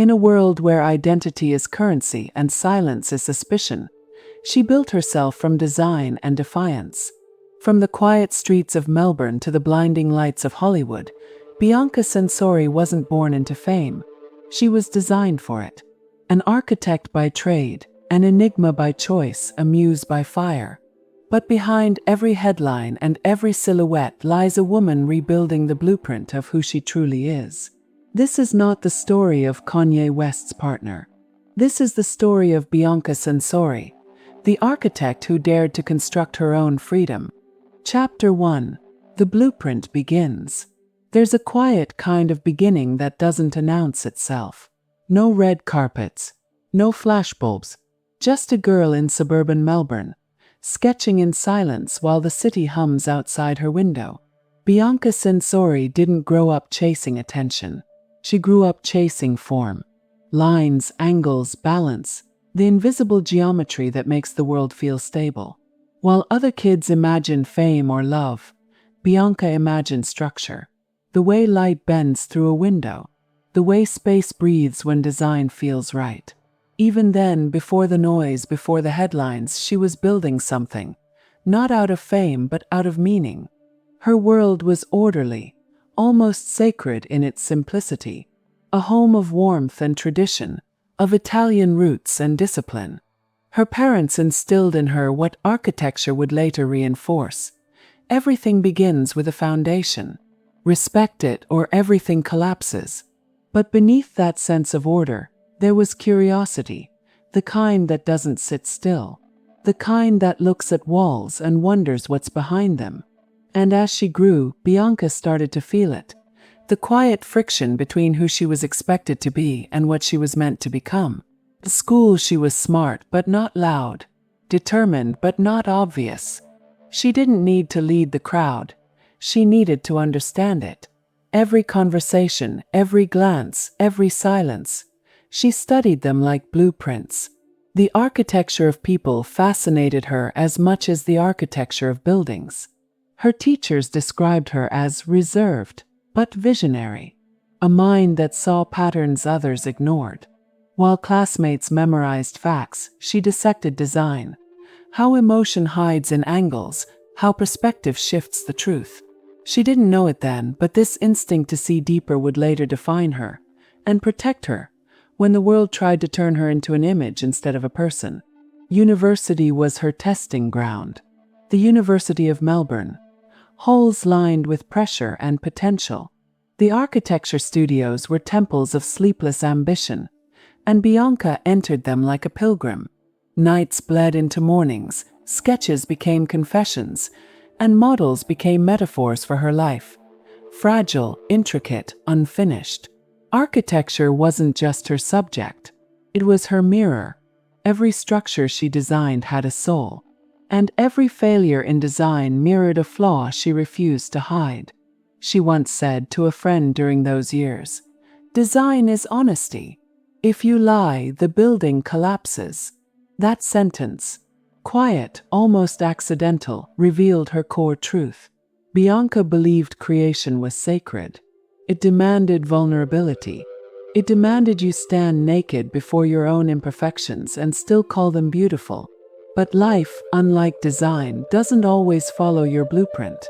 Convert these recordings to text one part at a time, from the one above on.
In a world where identity is currency and silence is suspicion, she built herself from design and defiance. From the quiet streets of Melbourne to the blinding lights of Hollywood, Bianca Censori wasn't born into fame. She was designed for it. An architect by trade, an enigma by choice, a muse by fire. But behind every headline and every silhouette lies a woman rebuilding the blueprint of who she truly is. This is not the story of Kanye West's partner. This is the story of Bianca Censori, the architect who dared to construct her own freedom. Chapter 1. The blueprint begins. There's a quiet kind of beginning that doesn't announce itself. No red carpets, no flashbulbs, just a girl in suburban Melbourne, sketching in silence while the city hums outside her window. Bianca Censori didn't grow up chasing attention. She grew up chasing form. Lines, angles, balance, the invisible geometry that makes the world feel stable. While other kids imagine fame or love, Bianca imagined structure. The way light bends through a window. The way space breathes when design feels right. Even then, before the noise, before the headlines, she was building something. Not out of fame, but out of meaning. Her world was orderly, almost sacred in its simplicity. A home of warmth and tradition, of Italian roots and discipline. Her parents instilled in her what architecture would later reinforce. Everything begins with a foundation. Respect it or everything collapses. But beneath that sense of order, there was curiosity, the kind that doesn't sit still, the kind that looks at walls and wonders what's behind them. And as she grew, Bianca started to feel it, the quiet friction between who she was expected to be and what she was meant to become. At school she was smart but not loud, determined but not obvious. She didn't need to lead the crowd, she needed to understand it. Every conversation, every glance, every silence, she studied them like blueprints. The architecture of people fascinated her as much as the architecture of buildings. Her teachers described her as reserved, but visionary, a mind that saw patterns others ignored. While classmates memorized facts, she dissected design, how emotion hides in angles, how perspective shifts the truth. She didn't know it then, but this instinct to see deeper would later define her and protect her when the world tried to turn her into an image instead of a person. University was her testing ground. The University of Melbourne. Halls lined with pressure and potential. The architecture studios were temples of sleepless ambition, and Bianca entered them like a pilgrim. Nights bled into mornings, sketches became confessions, and models became metaphors for her life. Fragile, intricate, unfinished. Architecture wasn't just her subject. It was her mirror. Every structure she designed had a soul. And every failure in design mirrored a flaw she refused to hide. She once said to a friend during those years, "Design is honesty. If you lie, the building collapses." That sentence, quiet, almost accidental, revealed her core truth. Bianca believed creation was sacred. It demanded vulnerability. It demanded you stand naked before your own imperfections and still call them beautiful. But life, unlike design, doesn't always follow your blueprint.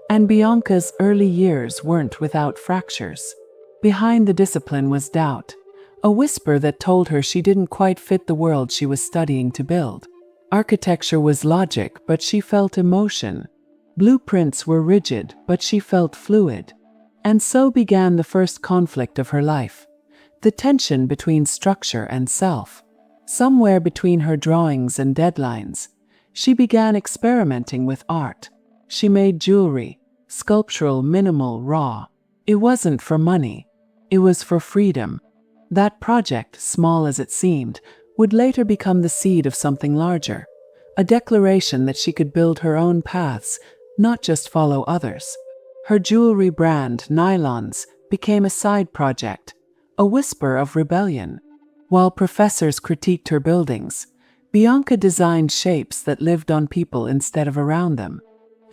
And Bianca's early years weren't without fractures. Behind the discipline was doubt, a whisper that told her she didn't quite fit the world she was studying to build. Architecture was logic, but she felt emotion. Blueprints were rigid, but she felt fluid. And so began the first conflict of her life, the tension between structure and self. Somewhere between her drawings and deadlines, she began experimenting with art. She made jewelry, sculptural, minimal, raw. It wasn't for money. It was for freedom. That project, small as it seemed, would later become the seed of something larger, a declaration that she could build her own paths, not just follow others. Her jewelry brand, Nylons, became a side project, a whisper of rebellion. While professors critiqued her buildings, Bianca designed shapes that lived on people instead of around them.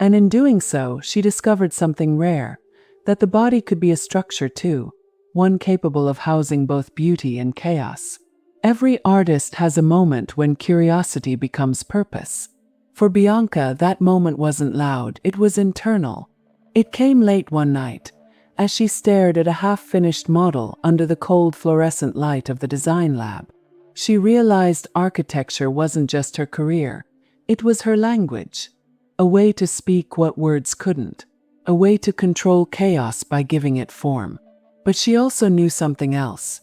And in doing so, she discovered something rare, that the body could be a structure too. one capable of housing both beauty and chaos. Every artist has a moment when curiosity becomes purpose. For Bianca, that moment wasn't loud, it was internal. It came late one night, as she stared at a half-finished model under the cold fluorescent light of the design lab. She realized architecture wasn't just her career, it was her language. A way to speak what words couldn't. A way to control chaos by giving it form. But she also knew something else.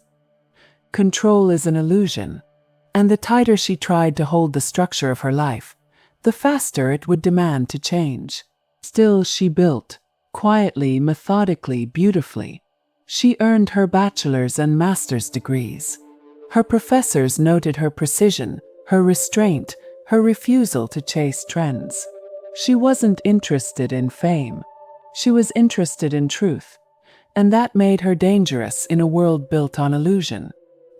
Control is an illusion, and the tighter she tried to hold the structure of her life, the faster it would demand to change. Still, she built, quietly, methodically, beautifully. She earned her bachelor's and master's degrees. Her professors noted her precision, her restraint, her refusal to chase trends. She wasn't interested in fame. She was interested in truth, and that made her dangerous in a world built on illusion.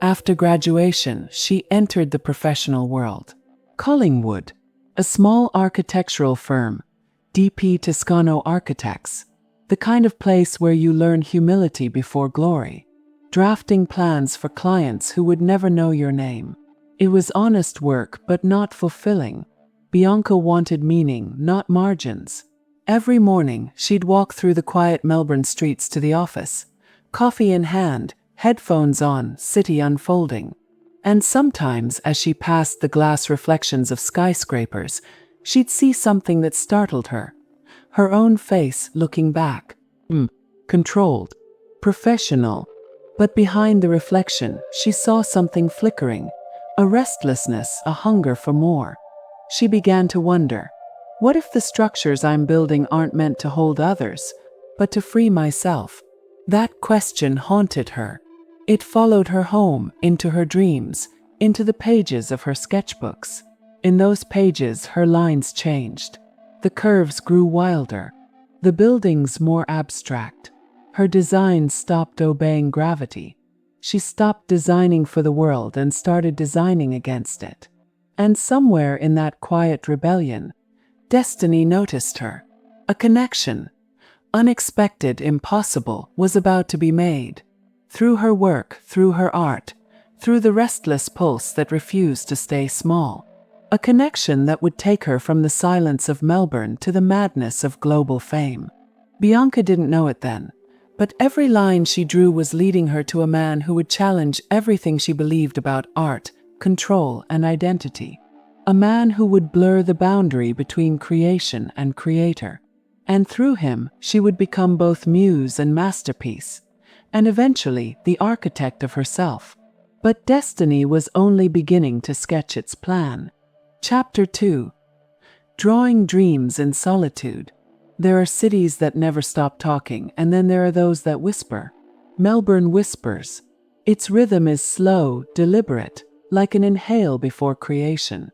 After graduation, she entered the professional world. Collingwood, a small architectural firm, D.P. Toscano Architects, the kind of place where you learn humility before glory, drafting plans for clients who would never know your name. It was honest work, but not fulfilling. Bianca wanted meaning, not margins. Every morning, she'd walk through the quiet Melbourne streets to the office, coffee in hand, headphones on, city unfolding. And sometimes, as she passed the glass reflections of skyscrapers, she'd see something that startled her. Her own face looking back. Controlled. Professional. But behind the reflection, she saw something flickering. A restlessness, a hunger for more. She began to wonder, what if the structures I'm building aren't meant to hold others, but to free myself? That question haunted her. It followed her home, into her dreams, into the pages of her sketchbooks. In those pages, her lines changed. The curves grew wilder, the buildings more abstract. Her designs stopped obeying gravity. She stopped designing for the world and started designing against it. And somewhere in that quiet rebellion, destiny noticed her. A connection, unexpected, impossible, was about to be made. Through her work, through her art, through the restless pulse that refused to stay small. A connection that would take her from the silence of Melbourne to the madness of global fame. Bianca didn't know it then, but every line she drew was leading her to a man who would challenge everything she believed about art, control, and identity. A man who would blur the boundary between creation and creator. And through him, she would become both muse and masterpiece, and eventually the architect of herself. But destiny was only beginning to sketch its plan. Chapter 2. Drawing Dreams in Solitude. There are cities that never stop talking, and then there are those that whisper. Melbourne whispers. Its rhythm is slow, deliberate, like an inhale before creation.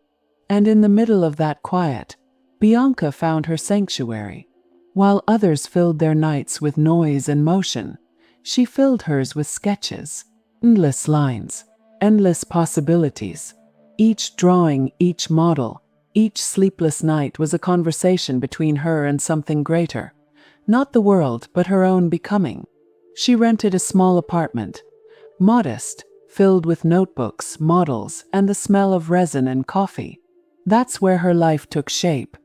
And in the middle of that quiet, Bianca found her sanctuary. While others filled their nights with noise and motion, she filled hers with sketches. Endless lines, endless possibilities. Each drawing, each model, each sleepless night was a conversation between her and something greater. Not the world, but her own becoming. She rented a small apartment, modest, filled with notebooks, models, and the smell of resin and coffee. That's where her life took shape,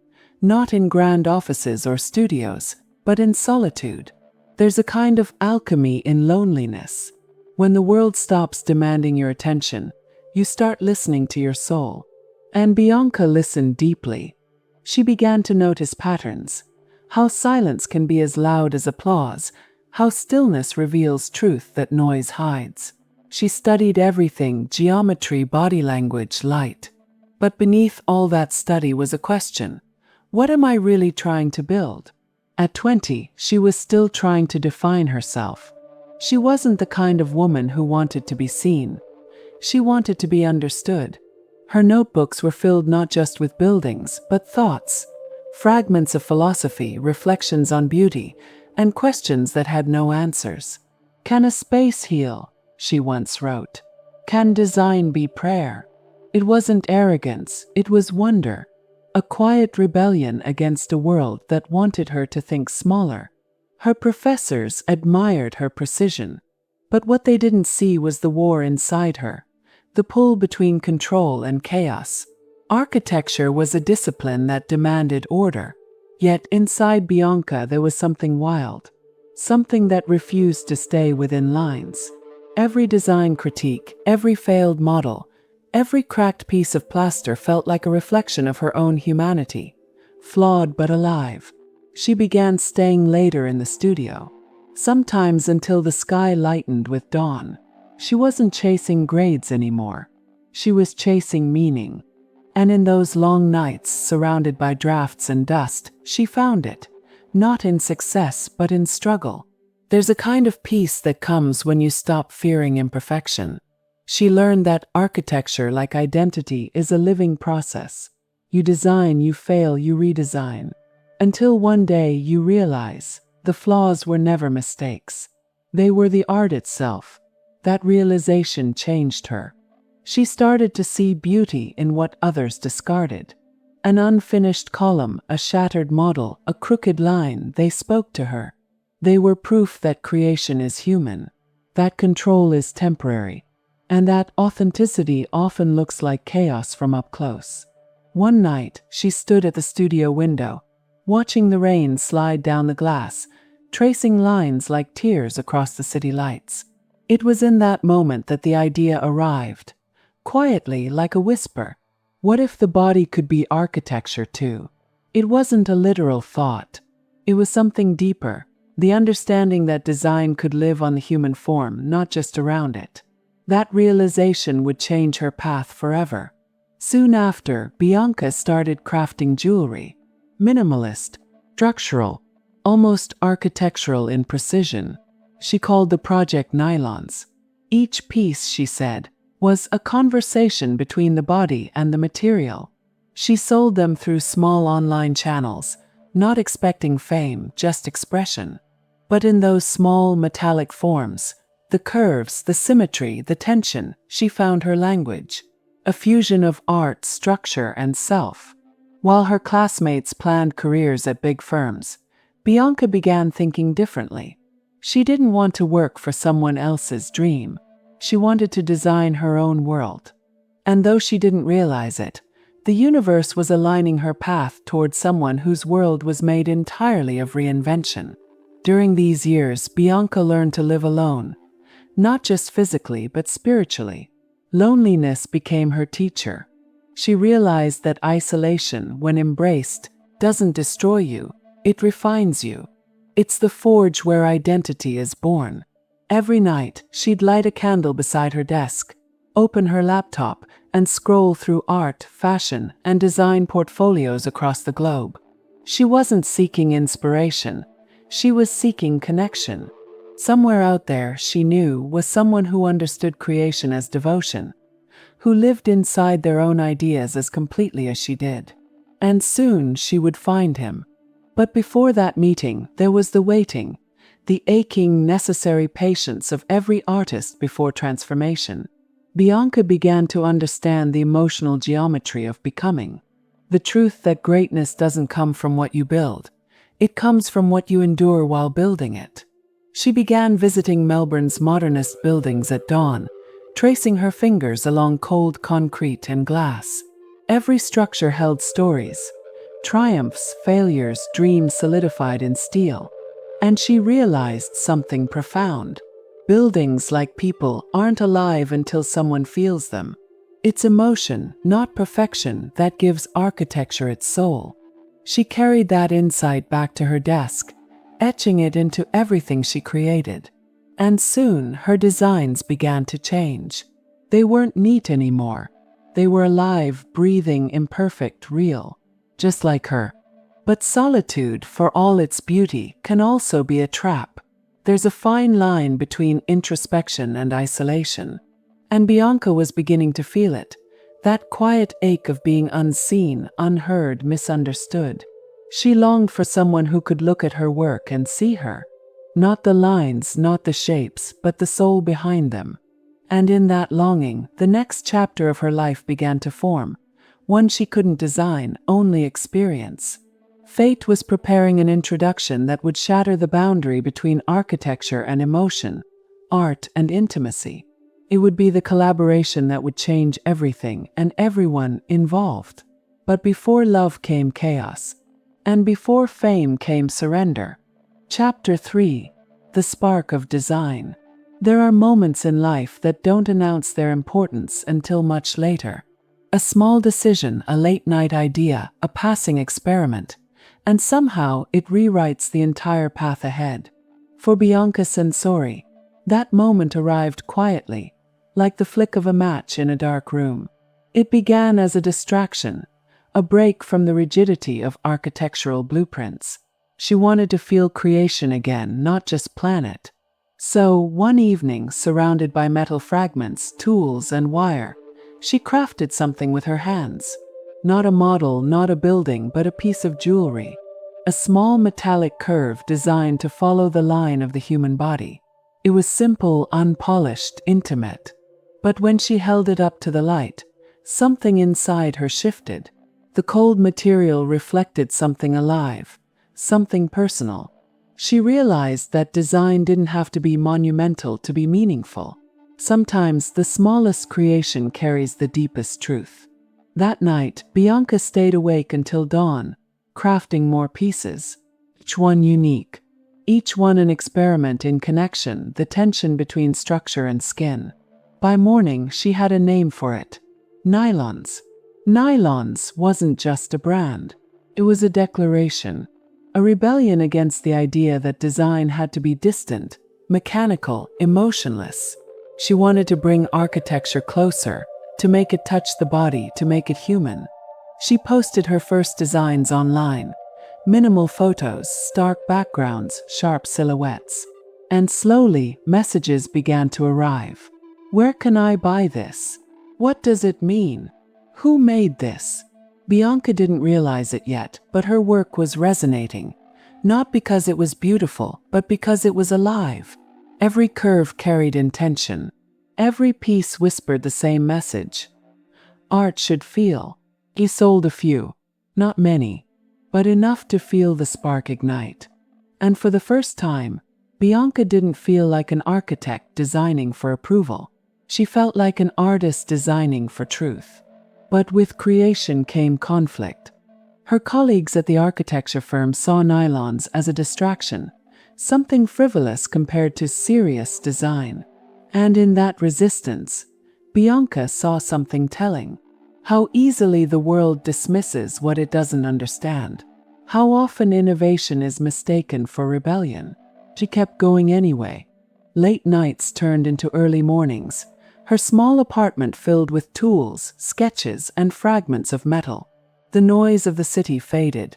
not in grand offices or studios, but in solitude. There's a kind of alchemy in loneliness. When the world stops demanding your attention, you start listening to your soul. And Bianca listened deeply. She began to notice patterns. How silence can be as loud as applause, how stillness reveals truth that noise hides. She studied everything: geometry, body language, light. But beneath all that study was a question. What am I really trying to build? At 20, she was still trying to define herself. She wasn't the kind of woman who wanted to be seen. She wanted to be understood. Her notebooks were filled not just with buildings, but thoughts, fragments of philosophy, reflections on beauty, and questions that had no answers. Can a space heal? She once wrote. Can design be prayer? It wasn't arrogance, it was wonder. A quiet rebellion against a world that wanted her to think smaller. Her professors admired her precision. But what they didn't see was the war inside her, the pull between control and chaos. Architecture was a discipline that demanded order, yet inside Bianca there was something wild, something that refused to stay within lines. Every design critique, every failed model, every cracked piece of plaster felt like a reflection of her own humanity, flawed but alive. She began staying later in the studio, sometimes until the sky lightened with dawn. She wasn't chasing grades anymore. She was chasing meaning. And in those long nights, surrounded by drafts and dust, she found it, not in success but in struggle. There's a kind of peace that comes when you stop fearing imperfection. She learned that architecture, like identity, is a living process. You design, you fail, you redesign. Until one day you realize the flaws were never mistakes. They were the art itself. That realization changed her. She started to see beauty in what others discarded. An unfinished column, a shattered model, a crooked line, they spoke to her. They were proof that creation is human, that control is temporary, and that authenticity often looks like chaos from up close. One night, she stood at the studio window, watching the rain slide down the glass, tracing lines like tears across the city lights. It was in that moment that the idea arrived, quietly like a whisper. What if the body could be architecture too? It wasn't a literal thought. It was something deeper, the understanding that design could live on the human form, not just around it. That realization would change her path forever. Soon after, Bianca started crafting jewelry. Minimalist, structural, almost architectural in precision. She called the project nylons. Each piece, she said, was a conversation between the body and the material. She sold them through small online channels, not expecting fame, just expression. But in those small metallic forms, the curves, the symmetry, the tension, she found her language. A fusion of art, structure, and self. While her classmates planned careers at big firms, Bianca began thinking differently. She didn't want to work for someone else's dream. She wanted to design her own world. And though she didn't realize it, the universe was aligning her path toward someone whose world was made entirely of reinvention. During these years, Bianca learned to live alone, not just physically but spiritually. Loneliness became her teacher. She realized that isolation, when embraced, doesn't destroy you, it refines you. It's the forge where identity is born. Every night, she'd light a candle beside her desk, open her laptop, and scroll through art, fashion, and design portfolios across the globe. She wasn't seeking inspiration. She was seeking connection. Somewhere out there, she knew, was someone who understood creation as devotion, who lived inside their own ideas as completely as she did. And soon she would find him. But before that meeting, there was the waiting, the aching, necessary patience of every artist before transformation. Bianca began to understand the emotional geometry of becoming. The truth that greatness doesn't come from what you build. It comes from what you endure while building it. She began visiting Melbourne's modernist buildings at dawn, tracing her fingers along cold concrete and glass. Every structure held stories, triumphs, failures, dreams solidified in steel. And she realized something profound. Buildings, like people, aren't alive until someone feels them. It's emotion, not perfection, that gives architecture its soul. She carried that insight back to her desk, etching it into everything she created. And soon, her designs began to change. They weren't neat anymore. They were alive, breathing, imperfect, real, just like her. But solitude, for all its beauty, can also be a trap. There's a fine line between introspection and isolation. And Bianca was beginning to feel it, that quiet ache of being unseen, unheard, misunderstood. She longed for someone who could look at her work and see her. Not the lines, not the shapes, but the soul behind them. And in that longing, the next chapter of her life began to form, one she couldn't design, only experience. Fate was preparing an introduction that would shatter the boundary between architecture and emotion, art, and intimacy. It would be the collaboration that would change everything and everyone involved. But before love came chaos, and before fame came surrender. Chapter 3: The Spark of Design. There are moments in life that don't announce their importance until much later. A small decision, a late-night idea, a passing experiment, and somehow it rewrites the entire path ahead. For Bianca Censori, that moment arrived quietly, like the flick of a match in a dark room. It began as a distraction, a break from the rigidity of architectural blueprints. She wanted to feel creation again, not just plan it. So, one evening, surrounded by metal fragments, tools, and wire, she crafted something with her hands. Not a model, not a building, but a piece of jewelry. A small metallic curve designed to follow the line of the human body. It was simple, unpolished, intimate. But when she held it up to the light, something inside her shifted. The cold material reflected something alive, something personal. She realized that design didn't have to be monumental to be meaningful. Sometimes the smallest creation carries the deepest truth. That night, Bianca stayed awake until dawn, crafting more pieces, each one unique, each one an experiment in connection, the tension between structure and skin. By morning, she had a name for it: nylons. Nylons wasn't just a brand. It was a declaration, a rebellion against the idea that design had to be distant, mechanical, emotionless. She wanted to bring architecture closer, to make it touch the body, to make it human. She posted her first designs online. Minimal photos, stark backgrounds, sharp silhouettes. And slowly, messages began to arrive. Where can I buy this? What does it mean? Who made this? Bianca didn't realize it yet, but her work was resonating. Not because it was beautiful, but because it was alive. Every curve carried intention. Every piece whispered the same message. Art should feel. He sold a few, not many, but enough to feel the spark ignite. And for the first time, Bianca didn't feel like an architect designing for approval. She felt like an artist designing for truth. But with creation came conflict. Her colleagues at the architecture firm saw nylons as a distraction, something frivolous compared to serious design. And in that resistance, Bianca saw something telling. How easily the world dismisses what it doesn't understand. How often innovation is mistaken for rebellion. She kept going anyway. Late nights turned into early mornings. Her small apartment filled with tools, sketches, and fragments of metal. The noise of the city faded.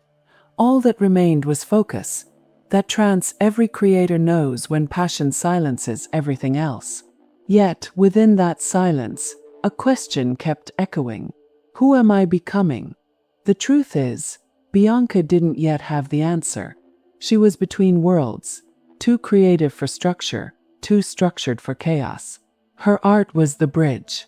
All that remained was focus. That trance every creator knows when passion silences everything else. Yet, within that silence, a question kept echoing. Who am I becoming? The truth is, Bianca didn't yet have the answer. She was between worlds, too creative for structure, too structured for chaos. Her art was the bridge.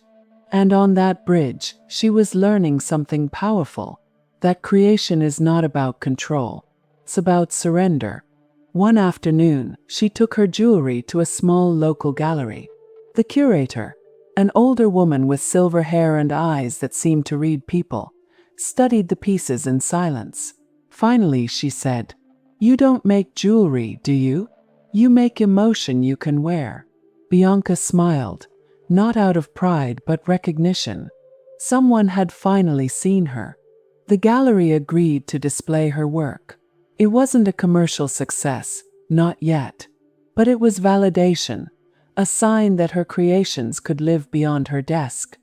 And on that bridge, she was learning something powerful. That creation is not about control. It's about surrender. One afternoon, she took her jewelry to a small local gallery. The curator, an older woman with silver hair and eyes that seemed to read people, studied the pieces in silence. Finally, she said, "You don't make jewelry, do you? You make emotion you can wear." Bianca smiled, not out of pride but recognition. Someone had finally seen her. The gallery agreed to display her work. It wasn't a commercial success, not yet. But it was validation, a sign that her creations could live beyond her desk.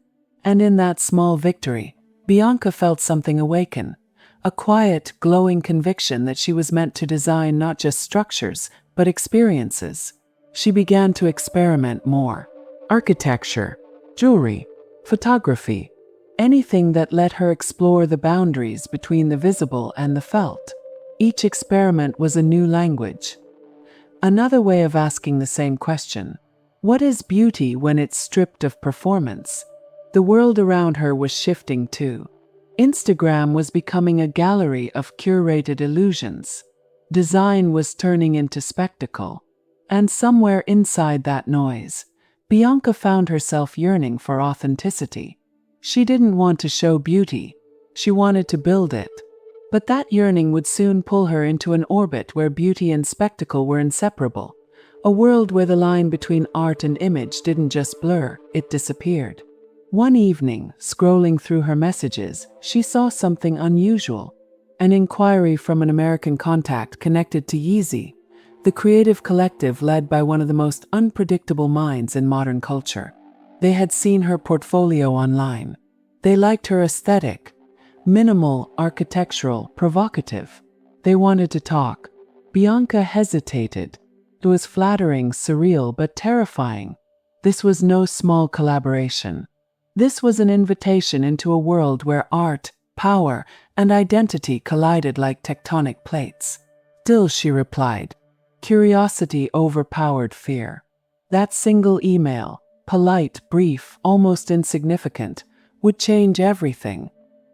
And in that small victory, Bianca felt something awaken, a quiet, glowing conviction that she was meant to design not just structures, but experiences. She began to experiment more. Architecture, jewelry, photography, anything that let her explore the boundaries between the visible and the felt. Each experiment was a new language. Another way of asking the same question. What is beauty when it's stripped of performance? The world around her was shifting too. Instagram was becoming a gallery of curated illusions. Design was turning into spectacle. And somewhere inside that noise, Bianca found herself yearning for authenticity. She didn't want to show beauty, she wanted to build it. But that yearning would soon pull her into an orbit where beauty and spectacle were inseparable, a world where the line between art and image didn't just blur, it disappeared. One evening, scrolling through her messages, she saw something unusual. An inquiry from an American contact connected to Yeezy, the creative collective led by one of the most unpredictable minds in modern culture. They had seen her portfolio online. They liked her aesthetic. Minimal, architectural, provocative. They wanted to talk. Bianca hesitated. It was flattering, surreal, but terrifying. This was no small collaboration. This was an invitation into a world where art, power, and identity collided like tectonic plates. Still, she replied. Curiosity overpowered fear. That single email, polite, brief, almost insignificant, would change everything.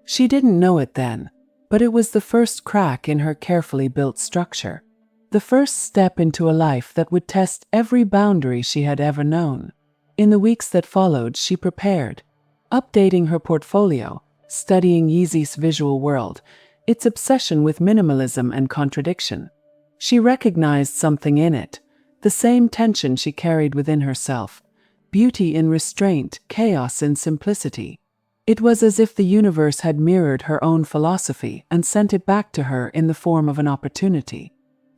She didn't know it then, but it was the first crack in her carefully built structure. The first step into a life that would test every boundary she had ever known. In the weeks that followed, she prepared, updating her portfolio, studying Yeezy's visual world, its obsession with minimalism and contradiction. She recognized something in it, the same tension she carried within herself, beauty in restraint, chaos in simplicity. It was as if the universe had mirrored her own philosophy and sent it back to her in the form of an opportunity.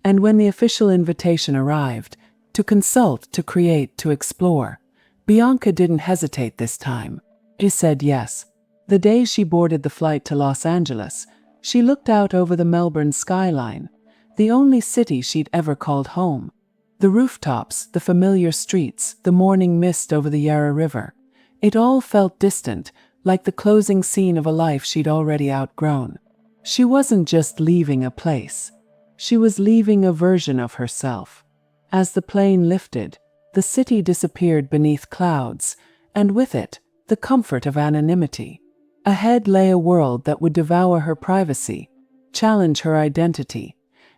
And when the official invitation arrived, to consult, to create, to explore, Bianca didn't hesitate this time. She said yes. The day she boarded the flight to Los Angeles, she looked out over the Melbourne skyline, the only city she'd ever called home. The rooftops, the familiar streets, the morning mist over the Yarra River. It all felt distant, like the closing scene of a life she'd already outgrown. She wasn't just leaving a place. She was leaving a version of herself. As the plane lifted, the city disappeared beneath clouds, and with it, the comfort of anonymity. Ahead lay a world that would devour her privacy, challenge her identity,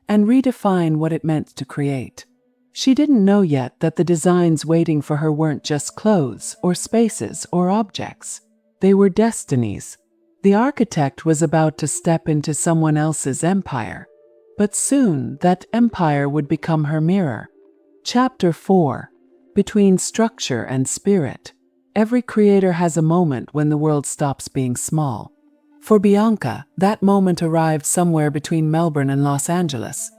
and redefine what it meant to create. She didn't know yet that the designs waiting for her weren't just clothes or spaces or objects. They were destinies. The architect was about to step into someone else's empire. But soon, that empire would become her mirror. Chapter 4. Between Structure and Spirit. Every creator has a moment when the world stops being small. For Bianca, that moment arrived somewhere between Melbourne and Los Angeles.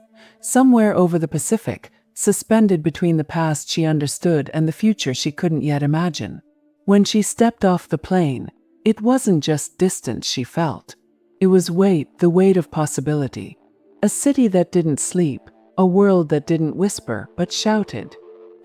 Somewhere over the Pacific, suspended between the past she understood and the future she couldn't yet imagine. When she stepped off the plane, it wasn't just distance she felt. It was weight, the weight of possibility. A city that didn't sleep, a world that didn't whisper but shouted.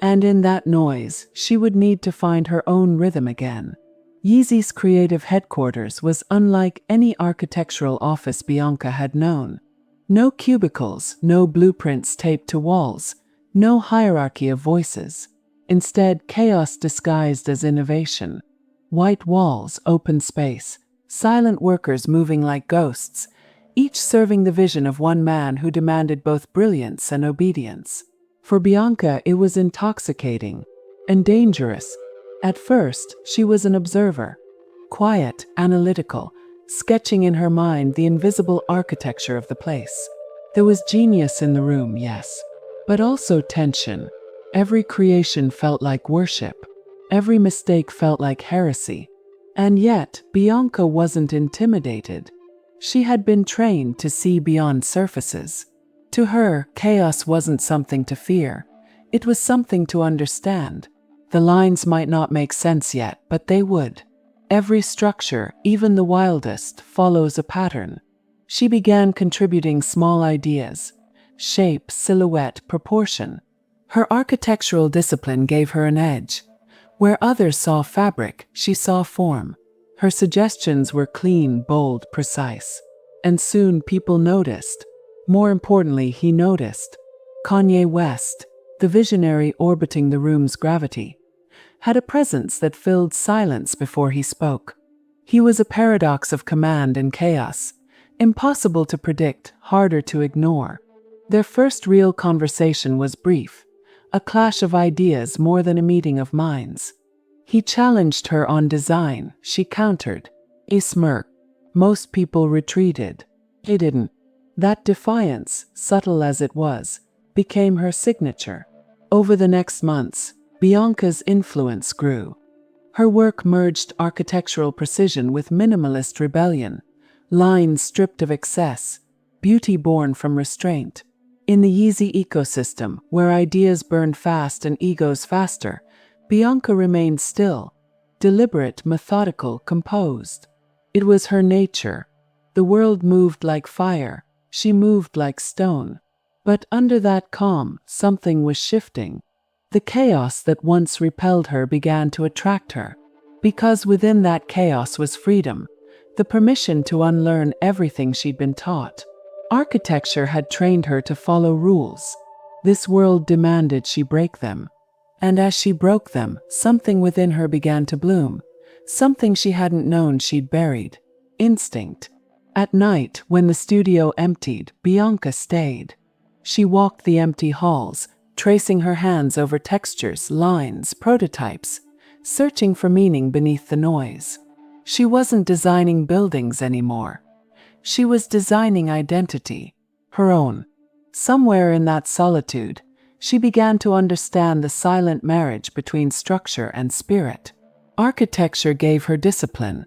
And in that noise, she would need to find her own rhythm again. Yeezy's creative headquarters was unlike any architectural office Bianca had known. No cubicles, no blueprints taped to walls, no hierarchy of voices. Instead, chaos disguised as innovation. White walls, open space, silent workers moving like ghosts, each serving the vision of one man who demanded both brilliance and obedience. For Bianca, it was intoxicating and dangerous. At first, she was an observer, quiet, analytical, sketching in her mind the invisible architecture of the place. There was genius in the room, yes, but also tension. Every creation felt like worship. Every mistake felt like heresy. And yet, Bianca wasn't intimidated. She had been trained to see beyond surfaces. To her, chaos wasn't something to fear. It was something to understand. The lines might not make sense yet, but they would. Every structure, even the wildest, follows a pattern. She began contributing small ideas: shape, silhouette, proportion. Her architectural discipline gave her an edge. Where others saw fabric, she saw form. Her suggestions were clean, bold, precise. And soon people noticed. More importantly, he noticed. Kanye West, the visionary orbiting the room's gravity, had a presence that filled silence before he spoke. He was a paradox of command and chaos, impossible to predict, harder to ignore. Their first real conversation was brief, a clash of ideas more than a meeting of minds. He challenged her on design, she countered. A smirk. Most people retreated. He didn't. That defiance, subtle as it was, became her signature. Over the next months, Bianca's influence grew. Her work merged architectural precision with minimalist rebellion, lines stripped of excess, beauty born from restraint. In the Yeezy ecosystem, where ideas burned fast and egos faster, Bianca remained still, deliberate, methodical, composed. It was her nature. The world moved like fire, she moved like stone. But under that calm, something was shifting. The chaos that once repelled her began to attract her, because within that chaos was freedom, the permission to unlearn everything she'd been taught. Architecture had trained her to follow rules. This world demanded she break them. And as she broke them, something within her began to bloom, something she hadn't known she'd buried. Instinct. At night, when the studio emptied, Bianca stayed. She walked the empty halls, tracing her hands over textures, lines, prototypes, searching for meaning beneath the noise. She wasn't designing buildings anymore. She was designing identity, her own. Somewhere in that solitude, she began to understand the silent marriage between structure and spirit. Architecture gave her discipline.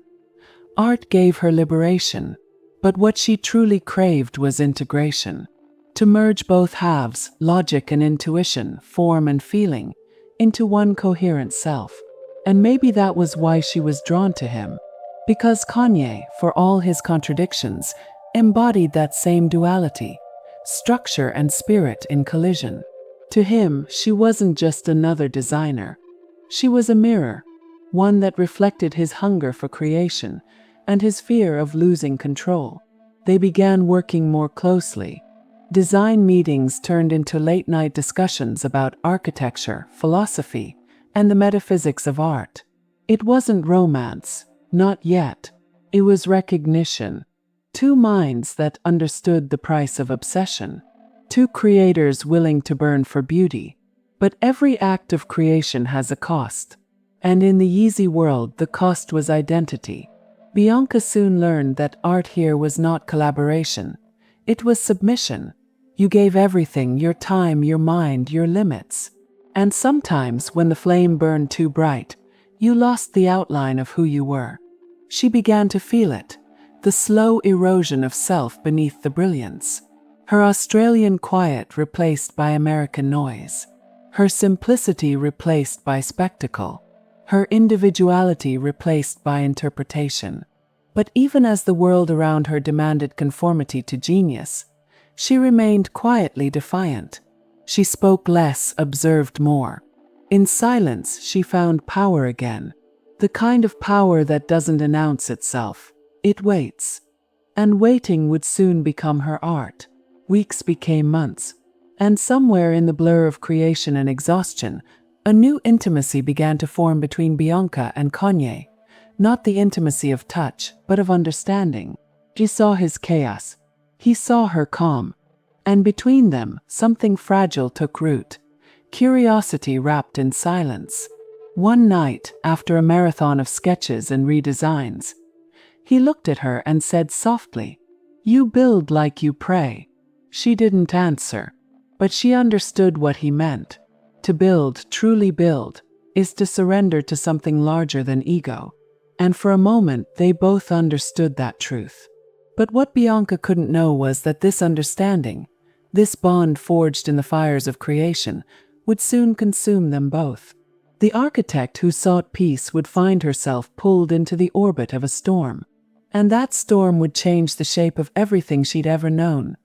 Art gave her liberation. But what she truly craved was integration. To merge both halves, logic and intuition, form and feeling, into one coherent self. And maybe that was why she was drawn to him. Because Kanye, for all his contradictions, embodied that same duality, structure and spirit in collision. To him, she wasn't just another designer. She was a mirror, one that reflected his hunger for creation and his fear of losing control. They began working more closely. Design meetings turned into late-night discussions about architecture, philosophy, and the metaphysics of art. It wasn't romance, not yet. It was recognition. Two minds that understood the price of obsession. Two creators willing to burn for beauty. But every act of creation has a cost. And in the Yeezy world, the cost was identity. Bianca soon learned that art here was not collaboration. It was submission. You gave everything, your time, your mind, your limits. And sometimes, when the flame burned too bright, you lost the outline of who you were. She began to feel it, the slow erosion of self beneath the brilliance. Her Australian quiet replaced by American noise. Her simplicity replaced by spectacle. Her individuality replaced by interpretation. But even as the world around her demanded conformity to genius, she remained quietly defiant. She spoke less, observed more. In silence, she found power again. The kind of power that doesn't announce itself. It waits. And waiting would soon become her art. Weeks became months. And somewhere in the blur of creation and exhaustion, a new intimacy began to form between Bianca and Kanye. Not the intimacy of touch, but of understanding. She saw his chaos. He saw her calm. And between them, something fragile took root. Curiosity wrapped in silence. One night, after a marathon of sketches and redesigns, he looked at her and said softly, "You build like you pray." She didn't answer, but she understood what he meant. To build, truly build, is to surrender to something larger than ego. And for a moment, they both understood that truth. But what Bianca couldn't know was that this understanding, this bond forged in the fires of creation, would soon consume them both. The architect who sought peace would find herself pulled into the orbit of a storm. And that storm would change the shape of everything she'd ever known.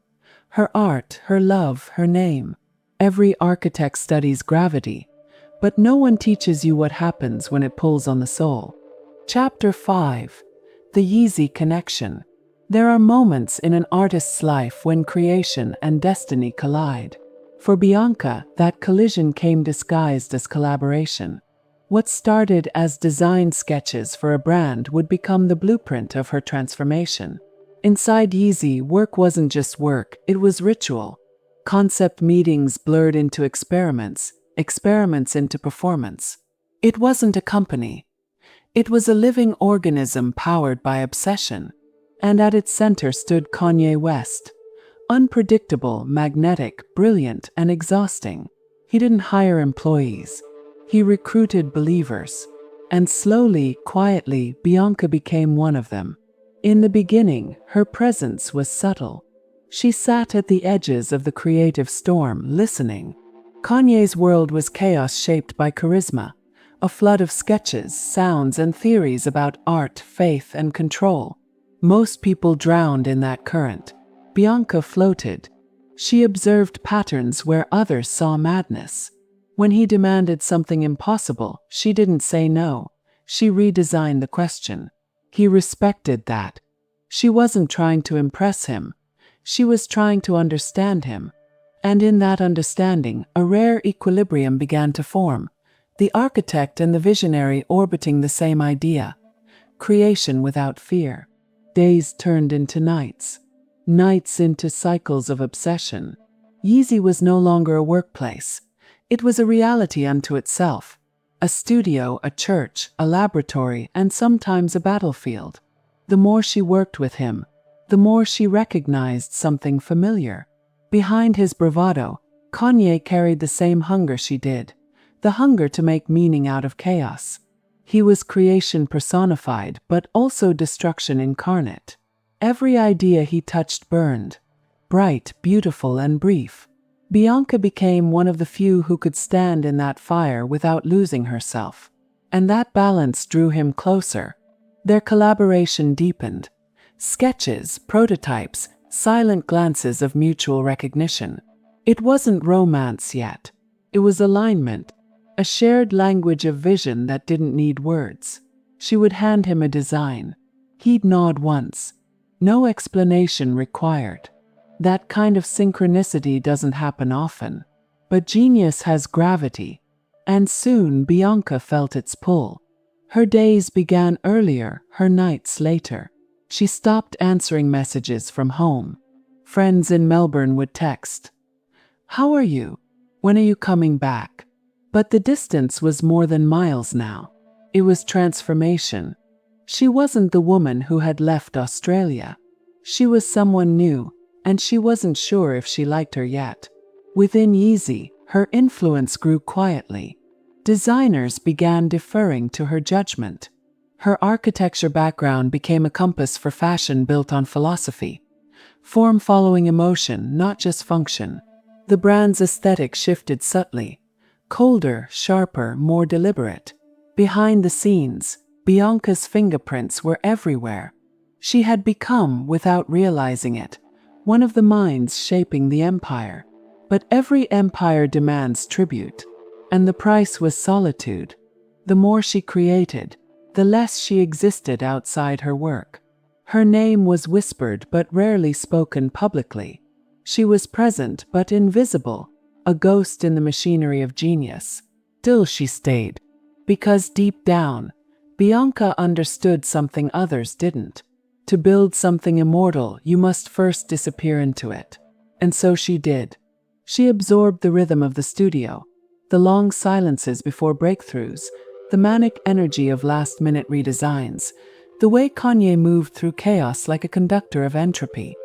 Her art, her love, her name. Every architect studies gravity, but no one teaches you what happens when it pulls on the soul. Chapter 5. The Yeezy Connection. There are moments in an artist's life when creation and destiny collide. For Bianca, that collision came disguised as collaboration. What started as design sketches for a brand would become the blueprint of her transformation. Inside Yeezy, work wasn't just work, it was ritual. Concept meetings blurred into experiments, experiments into performance. It wasn't a company. It was a living organism powered by obsession. And at its center stood Kanye West. Unpredictable, magnetic, brilliant, and exhausting. He didn't hire employees. He recruited believers. And slowly, quietly, Bianca became one of them. In the beginning, her presence was subtle. She sat at the edges of the creative storm, listening. Kanye's world was chaos shaped by charisma, a flood of sketches, sounds, and theories about art, faith, and control. Most people drowned in that current. Bianca floated. She observed patterns where others saw madness. When he demanded something impossible, she didn't say no. She redesigned the question. He respected that. She wasn't trying to impress him. She was trying to understand him. And in that understanding, a rare equilibrium began to form. The architect and the visionary orbiting the same idea. Creation without fear. Days turned into nights. Nights into cycles of obsession. Yeezy was no longer a workplace. It was a reality unto itself. A studio, a church, a laboratory, and sometimes a battlefield. The more she worked with him, the more she recognized something familiar. Behind his bravado, Kanye carried the same hunger she did. The hunger to make meaning out of chaos. He was creation personified, but also destruction incarnate. Every idea he touched burned. Bright, beautiful, and brief. Bianca became one of the few who could stand in that fire without losing herself. And that balance drew him closer. Their collaboration deepened. Sketches, prototypes, silent glances of mutual recognition. It wasn't romance yet. It was alignment. A shared language of vision that didn't need words. She would hand him a design. He'd nod once. No explanation required. That kind of synchronicity doesn't happen often. But genius has gravity. And soon Bianca felt its pull. Her days began earlier, her nights later. She stopped answering messages from home. Friends in Melbourne would text. "How are you? When are you coming back?" But the distance was more than miles now. It was transformation. She wasn't the woman who had left Australia. She was someone new, and she wasn't sure if she liked her yet. Within Yeezy, her influence grew quietly. Designers began deferring to her judgment. Her architecture background became a compass for fashion built on philosophy. Form following emotion, not just function. The brand's aesthetic shifted subtly. Colder, sharper, more deliberate. Behind the scenes, Bianca's fingerprints were everywhere. She had become, without realizing it, one of the minds shaping the empire. But every empire demands tribute. And the price was solitude. The more she created, the less she existed outside her work. Her name was whispered but rarely spoken publicly. She was present but invisible. A ghost in the machinery of genius. Still she stayed. Because deep down, Bianca understood something others didn't. To build something immortal, you must first disappear into it. And so she did. She absorbed the rhythm of the studio, the long silences before breakthroughs, the manic energy of last-minute redesigns, the way Kanye moved through chaos like a conductor of entropy.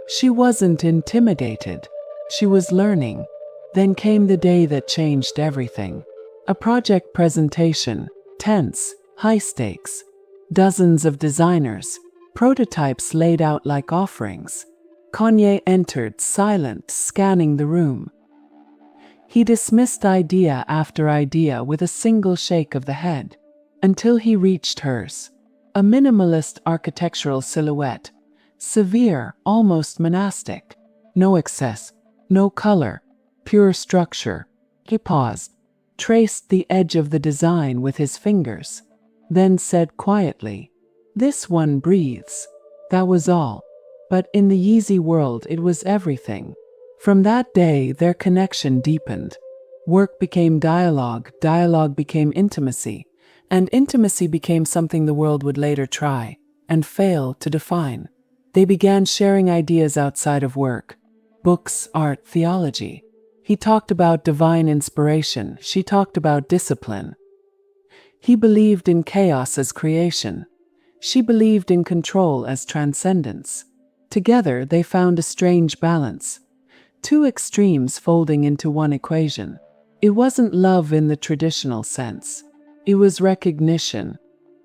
She wasn't intimidated. She was learning. Then came the day that changed everything. A project presentation, tense, high stakes. Dozens of designers, prototypes laid out like offerings. Kanye entered, silent, scanning the room. He dismissed idea after idea with a single shake of the head, until he reached hers. A minimalist architectural silhouette, severe, almost monastic. No excess, no color. Pure structure. He paused, traced the edge of the design with his fingers, then said quietly, "This one breathes." That was all. But in the Yeezy world it was everything. From that day their connection deepened. Work became dialogue, dialogue became intimacy, and intimacy became something the world would later try, and fail, to define. They began sharing ideas outside of work. Books, art, theology. He talked about divine inspiration. She talked about discipline. He believed in chaos as creation. She believed in control as transcendence. Together, they found a strange balance. Two extremes folding into one equation. It wasn't love in the traditional sense. It was recognition.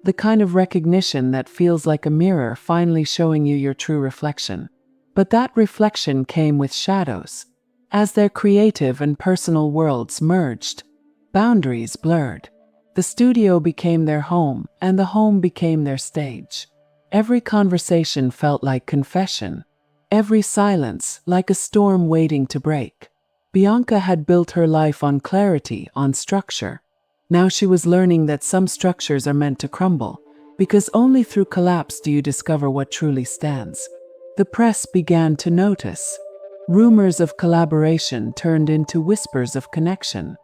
The kind of recognition that feels like a mirror finally showing you your true reflection. But that reflection came with shadows. As their creative and personal worlds merged, boundaries blurred. The studio became their home, and the home became their stage. Every conversation felt like confession. Every silence like a storm waiting to break. Bianca had built her life on clarity, on structure. Now she was learning that some structures are meant to crumble, because only through collapse do you discover what truly stands. The press began to notice. Rumors of collaboration turned into whispers of connection.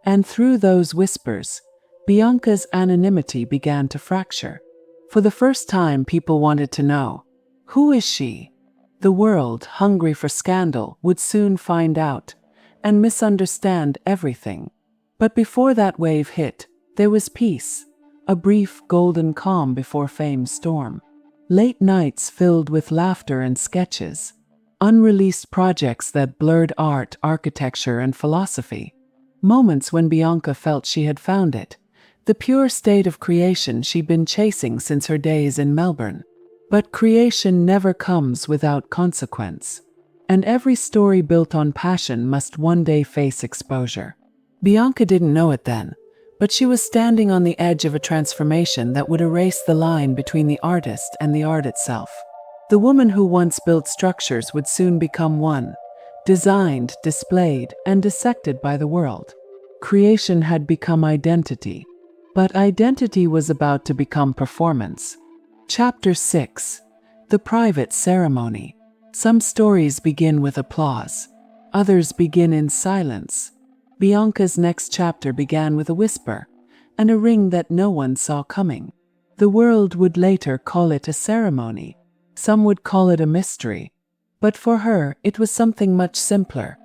And through those whispers, Bianca's anonymity began to fracture. For the first time, people wanted to know, who is she? The world, hungry for scandal, would soon find out and misunderstand everything. But before that wave hit, there was peace, a brief golden calm before fame's storm. Late nights filled with laughter and sketches, unreleased projects that blurred art, architecture, and philosophy. Moments when Bianca felt she had found it, the pure state of creation she'd been chasing since her days in Melbourne. But creation never comes without consequence. And every story built on passion must one day face exposure. Bianca didn't know it then, but she was standing on the edge of a transformation that would erase the line between the artist and the art itself. The woman who once built structures would soon become one, designed, displayed, and dissected by the world. Creation had become identity, but identity was about to become performance. Chapter 6. The Private Ceremony. Some stories begin with applause. Others begin in silence. Bianca's next chapter began with a whisper, and a ring that no one saw coming. The world would later call it a ceremony. Some would call it a mystery. But for her, it was something much simpler.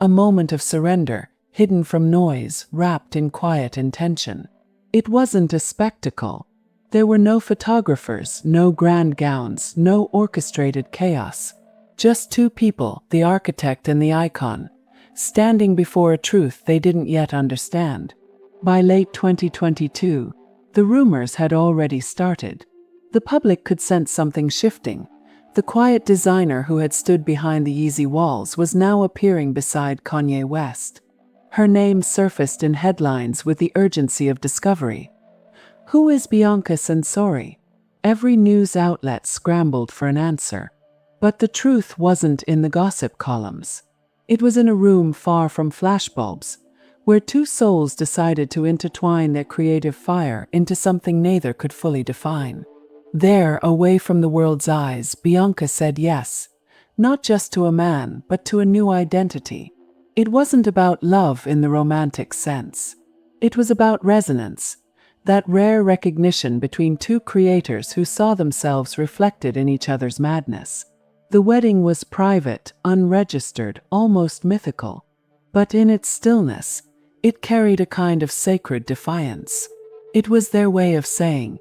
A moment of surrender, hidden from noise, wrapped in quiet intention. It wasn't a spectacle. There were no photographers, no grand gowns, no orchestrated chaos. Just two people, the architect and the icon, standing before a truth they didn't yet understand. By late 2022, the rumors had already started. The public could sense something shifting. The quiet designer who had stood behind the Yeezy walls was now appearing beside Kanye West. Her name surfaced in headlines with the urgency of discovery. Who is Bianca Censori? Every news outlet scrambled for an answer. But the truth wasn't in the gossip columns. It was in a room far from flashbulbs, where two souls decided to intertwine their creative fire into something neither could fully define. There, away from the world's eyes, Bianca said yes, not just to a man, but to a new identity. It wasn't about love in the romantic sense. It was about resonance, that rare recognition between two creators who saw themselves reflected in each other's madness. The wedding was private, unregistered, almost mythical. But in its stillness, it carried a kind of sacred defiance. It was their way of saying,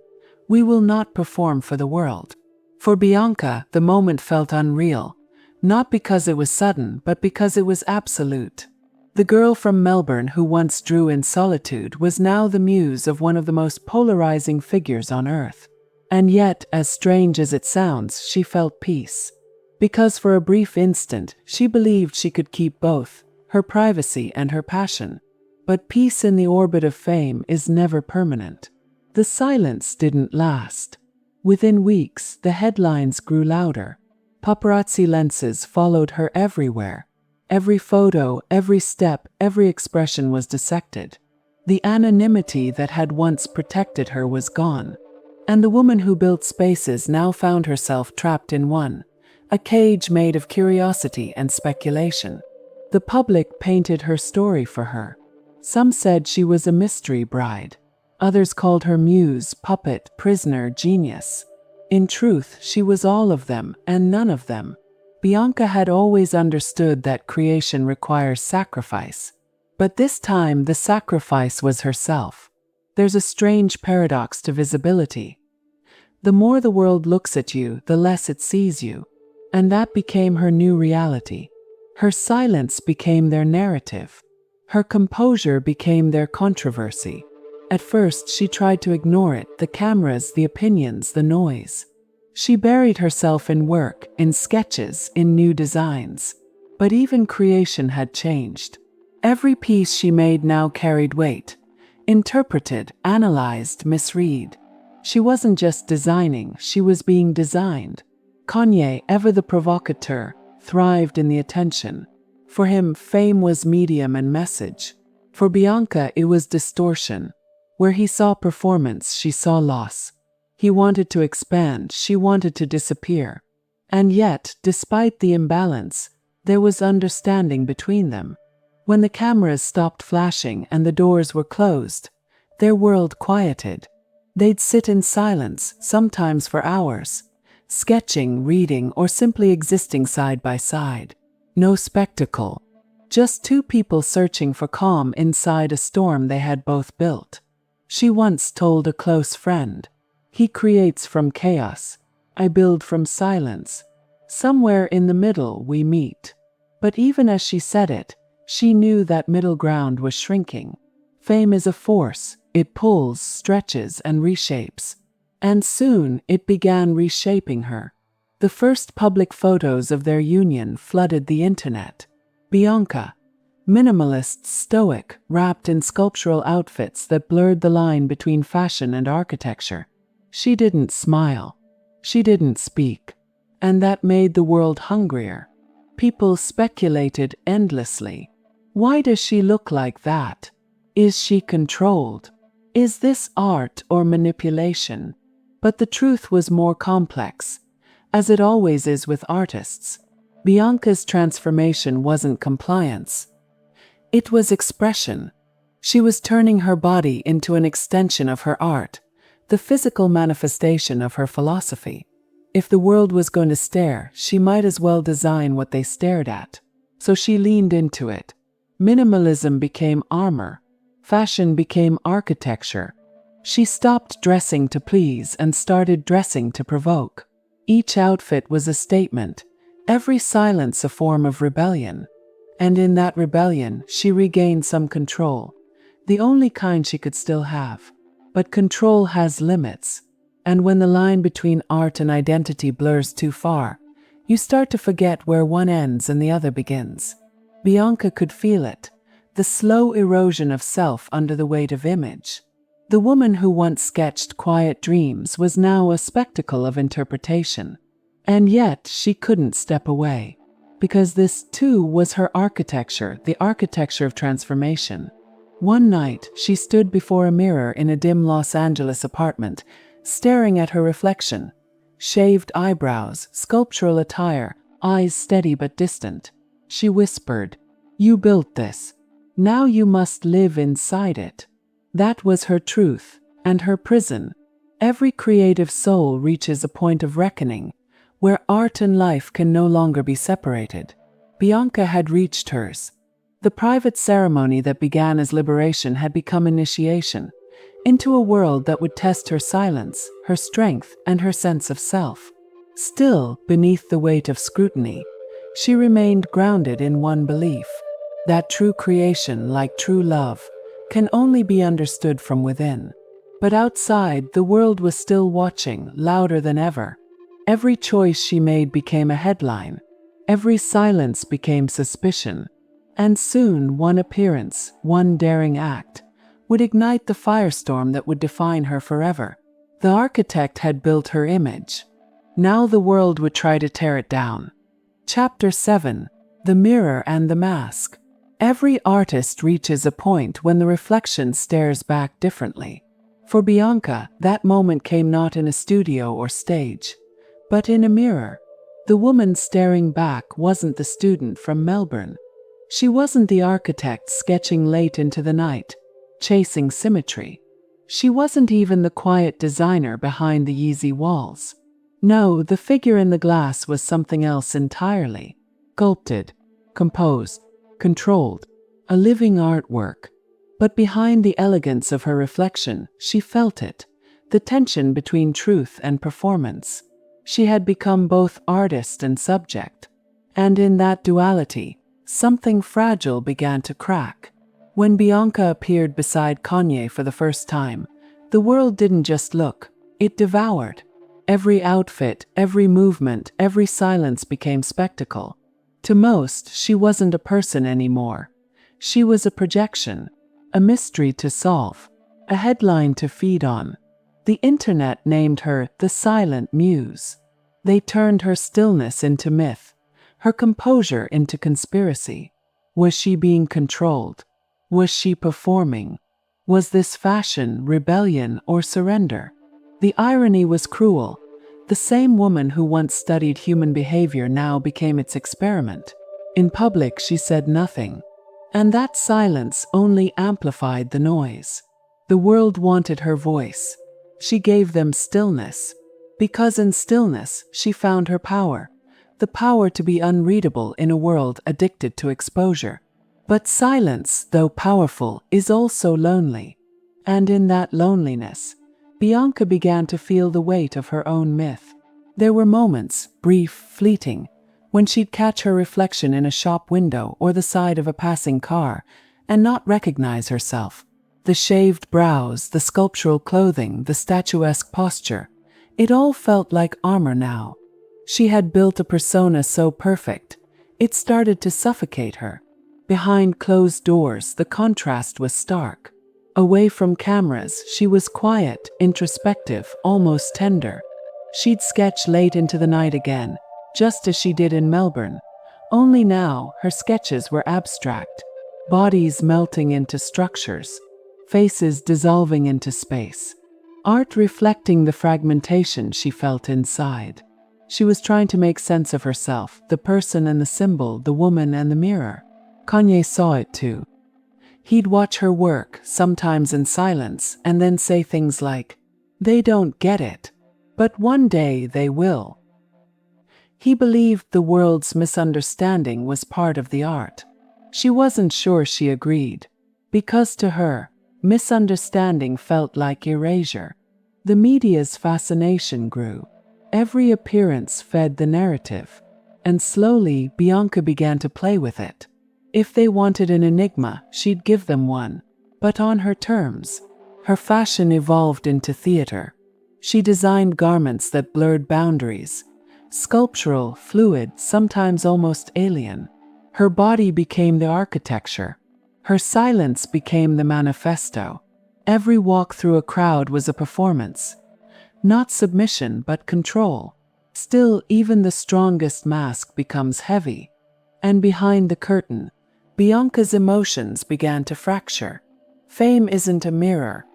"We will not perform for the world." For Bianca, the moment felt unreal, not because it was sudden, but because it was absolute. The girl from Melbourne who once drew in Solitude was now the muse of one of the most polarizing figures on earth. And yet, as strange as it sounds, she felt peace. Because for a brief instant, she believed she could keep both, her privacy and her passion. But peace in the orbit of fame is never permanent. The silence didn't last. Within weeks, the headlines grew louder. Paparazzi lenses followed her everywhere. Every photo, every step, every expression was dissected. The anonymity that had once protected her was gone. And the woman who built spaces now found herself trapped in one, a cage made of curiosity and speculation. The public painted her story for her. Some said she was a mystery bride. Others called her muse, puppet, prisoner, genius. In truth, she was all of them and none of them. Bianca had always understood that creation requires sacrifice. But this time the sacrifice was herself. There's a strange paradox to visibility. The more the world looks at you, the less it sees you. And that became her new reality. Her silence became their narrative. Her composure became their controversy. At first she tried to ignore it, the cameras, the opinions, the noise. She buried herself in work, in sketches, in new designs. But even creation had changed. Every piece she made now carried weight. Interpreted, analyzed, misread. She wasn't just designing, she was being designed. Kanye, ever the provocateur, thrived in the attention. For him, fame was medium and message. For Bianca, it was distortion. Where he saw performance, she saw loss. He wanted to expand, she wanted to disappear. And yet, despite the imbalance, there was understanding between them. When the cameras stopped flashing and the doors were closed, their world quieted. They'd sit in silence, sometimes for hours, sketching, reading, or simply existing side by side. No spectacle. Just two people searching for calm inside a storm they had both built. She once told a close friend, "He creates from chaos. I build from silence. Somewhere in the middle we meet." But even as she said it, she knew that middle ground was shrinking. Fame is a force. It pulls, stretches, and reshapes. And soon it began reshaping her. The first public photos of their union flooded the internet. Bianca, minimalist, stoic, wrapped in sculptural outfits that blurred the line between fashion and architecture. She didn't smile. She didn't speak. And that made the world hungrier. People speculated endlessly. Why does she look like that? Is she controlled? Is this art or manipulation? But the truth was more complex, as it always is with artists. Bianca's transformation wasn't compliance. It was expression. She was turning her body into an extension of her art, the physical manifestation of her philosophy. If the world was going to stare, she might as well design what they stared at. So she leaned into it. Minimalism became armor. Fashion became architecture. She stopped dressing to please and started dressing to provoke. Each outfit was a statement, every silence a form of rebellion. And in that rebellion, she regained some control, the only kind she could still have. But control has limits. And when the line between art and identity blurs too far, you start to forget where one ends and the other begins. Bianca could feel it, the slow erosion of self under the weight of image. The woman who once sketched quiet dreams was now a spectacle of interpretation. And yet she couldn't step away. Because this, too, was her architecture, the architecture of transformation. One night, she stood before a mirror in a dim Los Angeles apartment, staring at her reflection. Shaved eyebrows, sculptural attire, eyes steady but distant. She whispered, "You built this. Now you must live inside it." That was her truth, and her prison. Every creative soul reaches a point of reckoning, where art and life can no longer be separated. Bianca had reached hers. The private ceremony that began as liberation had become initiation, into a world that would test her silence, her strength, and her sense of self. Still, beneath the weight of scrutiny, she remained grounded in one belief, that true creation, like true love, can only be understood from within. But outside, the world was still watching, louder than ever. Every choice she made became a headline. Every silence became suspicion. And soon, one appearance, one daring act, would ignite the firestorm that would define her forever. The architect had built her image. Now the world would try to tear it down. Chapter 7: The Mirror and the Mask. Every artist reaches a point when the reflection stares back differently. For Bianca, that moment came not in a studio or stage, but in a mirror. The woman staring back wasn't the student from Melbourne. She wasn't the architect sketching late into the night, chasing symmetry. She wasn't even the quiet designer behind the Yeezy walls. No, the figure in the glass was something else entirely. Sculpted, composed, controlled, a living artwork. But behind the elegance of her reflection, she felt it, the tension between truth and performance. She had become both artist and subject. And in that duality, something fragile began to crack. When Bianca appeared beside Kanye for the first time, the world didn't just look, it devoured. Every outfit, every movement, every silence became spectacle. To most, she wasn't a person anymore. She was a projection, a mystery to solve, a headline to feed on. The internet named her the Silent Muse. They turned her stillness into myth, her composure into conspiracy. Was she being controlled? Was she performing? Was this fashion, rebellion, or surrender? The irony was cruel. The same woman who once studied human behavior now became its experiment. In public, she said nothing. And that silence only amplified the noise. The world wanted her voice. She gave them stillness. Because in stillness, she found her power. The power to be unreadable in a world addicted to exposure. But silence, though powerful, is also lonely. And in that loneliness, Bianca began to feel the weight of her own myth. There were moments, brief, fleeting, when she'd catch her reflection in a shop window or the side of a passing car and not recognize herself. The shaved brows, the sculptural clothing, the statuesque posture, it all felt like armor now. She had built a persona so perfect, it started to suffocate her. Behind closed doors, the contrast was stark. Away from cameras, she was quiet, introspective, almost tender. She'd sketch late into the night again, just as she did in Melbourne. Only now, her sketches were abstract. Bodies melting into structures, faces dissolving into space. Art reflecting the fragmentation she felt inside. She was trying to make sense of herself, the person and the symbol, the woman and the mirror. Kanye saw it too. He'd watch her work, sometimes in silence, and then say things like, "They don't get it, but one day they will." He believed the world's misunderstanding was part of the art. She wasn't sure she agreed, because to her, misunderstanding felt like erasure. The media's fascination grew. Every appearance fed the narrative, and slowly Bianca began to play with it. If they wanted an enigma, she'd give them one, but on her terms. Her fashion evolved into theater. She designed garments that blurred boundaries, sculptural, fluid, sometimes almost alien. Her body became the architecture. Her silence became the manifesto. Every walk through a crowd was a performance. Not submission, but control. Still, even the strongest mask becomes heavy. And behind the curtain, Bianca's emotions began to fracture. Fame isn't a mirror.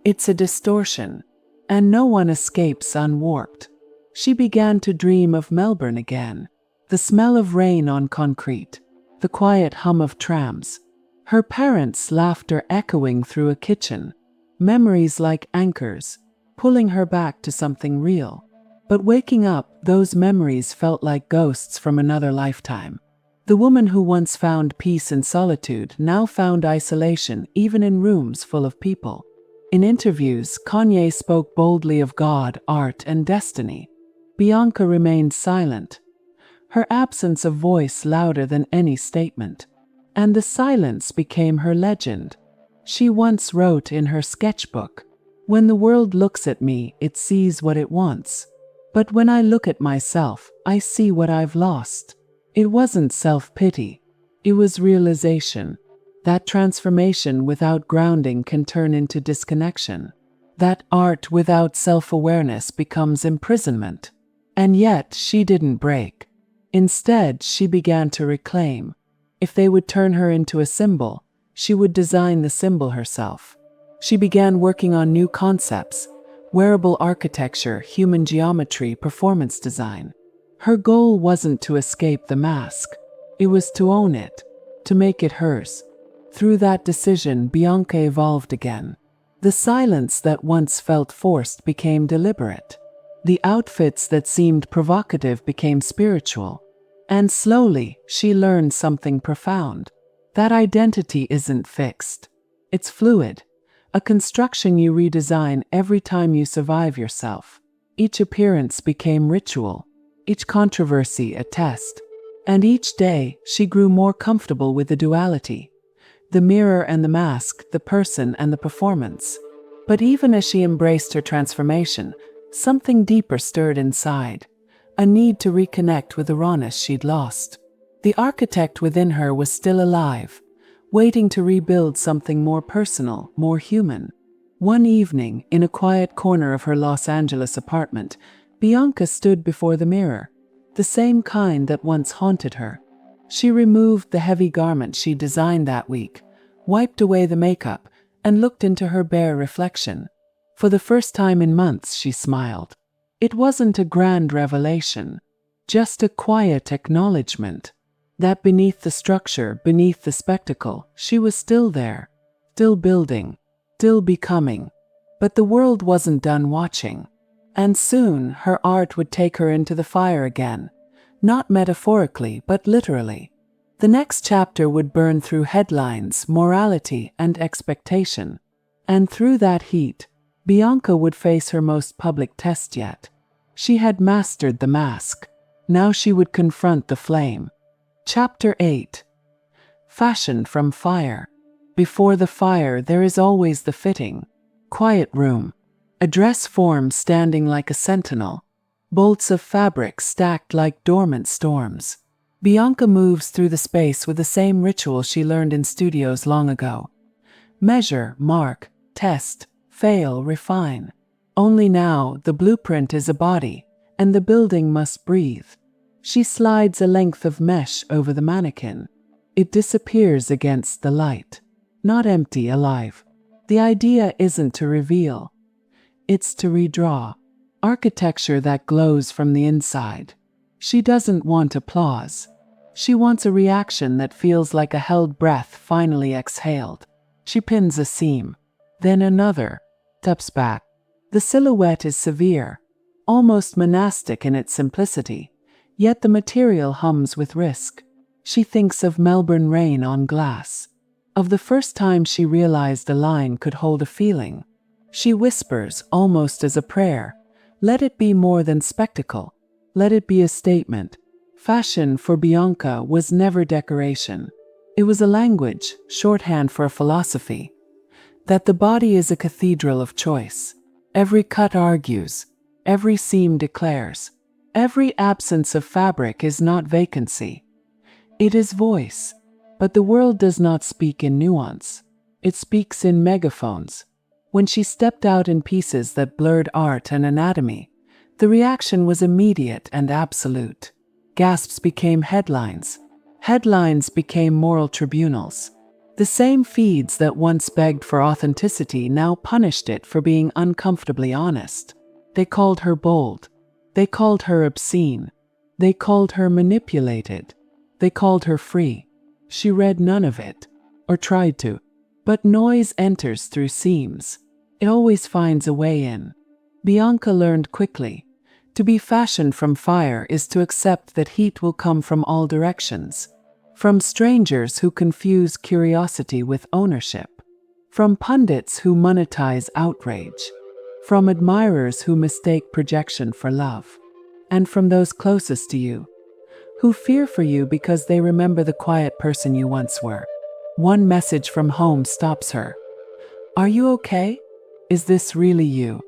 It's a distortion, and no one escapes unwarped. She began to dream of Melbourne again. The smell of rain on concrete, the quiet hum of trams, her parents' laughter echoing through a kitchen, memories like anchors, pulling her back to something real. But waking up, those memories felt like ghosts from another lifetime. The woman who once found peace in solitude now found isolation even in rooms full of people. In interviews, Kanye spoke boldly of God, art, and destiny. Bianca remained silent, her absence of voice louder than any statement. And the silence became her legend. She once wrote in her sketchbook, "When the world looks at me, it sees what it wants. But when I look at myself, I see what I've lost." It wasn't self-pity. It was realization. That transformation without grounding can turn into disconnection. That art without self-awareness becomes imprisonment. And yet, she didn't break. Instead, she began to reclaim. If they would turn her into a symbol, she would design the symbol herself. She began working on new concepts: wearable architecture, human geometry, performance design. Her goal wasn't to escape the mask. It was to own it, to make it hers. Through that decision, Bianca evolved again. The silence that once felt forced became deliberate. The outfits that seemed provocative became spiritual. And slowly, she learned something profound. That identity isn't fixed. It's fluid. A construction you redesign every time you survive yourself. Each appearance became ritual. Each controversy a test. And each day, she grew more comfortable with the duality. The mirror and the mask, the person and the performance. But even as she embraced her transformation, something deeper stirred inside. A need to reconnect with the rawness she'd lost. The architect within her was still alive, waiting to rebuild something more personal, more human. One evening, in a quiet corner of her Los Angeles apartment, Bianca stood before the mirror, the same kind that once haunted her. She removed the heavy garment she designed that week, wiped away the makeup, and looked into her bare reflection. For the first time in months, she smiled. It wasn't a grand revelation, just a quiet acknowledgement that beneath the structure, beneath the spectacle, she was still there, still building, still becoming. But the world wasn't done watching. And soon her art would take her into the fire again, not metaphorically, but literally. The next chapter would burn through headlines, morality, and expectation. And through that heat, Bianca would face her most public test yet. She had mastered the mask. Now she would confront the flame. Chapter 8. Fashion from Fire. Before the fire there is always the fitting. Quiet room. A dress form standing like a sentinel. Bolts of fabric stacked like dormant storms. Bianca moves through the space with the same ritual she learned in studios long ago. Measure, mark, test, fail, refine. Only now the blueprint is a body, and the building must breathe. She slides a length of mesh over the mannequin. It disappears against the light. Not empty, alive. The idea isn't to reveal. It's to redraw. Architecture that glows from the inside. She doesn't want applause. She wants a reaction that feels like a held breath finally exhaled. She pins a seam. Then another. Steps back. The silhouette is severe, almost monastic in its simplicity, yet the material hums with risk. She thinks of Melbourne rain on glass, of the first time she realized a line could hold a feeling. She whispers, almost as a prayer, let it be more than spectacle, let it be a statement. Fashion for Bianca was never decoration. It was a language, shorthand for a philosophy, that the body is a cathedral of choice. Every cut argues, every seam declares, every absence of fabric is not vacancy. It is voice, but the world does not speak in nuance. It speaks in megaphones. When she stepped out in pieces that blurred art and anatomy, the reaction was immediate and absolute. Gasps became headlines. Headlines became moral tribunals. The same feeds that once begged for authenticity now punished it for being uncomfortably honest. They called her bold. They called her obscene. They called her manipulated. They called her free. She read none of it, or tried to. But noise enters through seams. It always finds a way in. Bianca learned quickly. To be fashioned from fire is to accept that heat will come from all directions. From strangers who confuse curiosity with ownership. From pundits who monetize outrage. From admirers who mistake projection for love. And from those closest to you, who fear for you because they remember the quiet person you once were. One message from home stops her. Are you okay? Is this really you?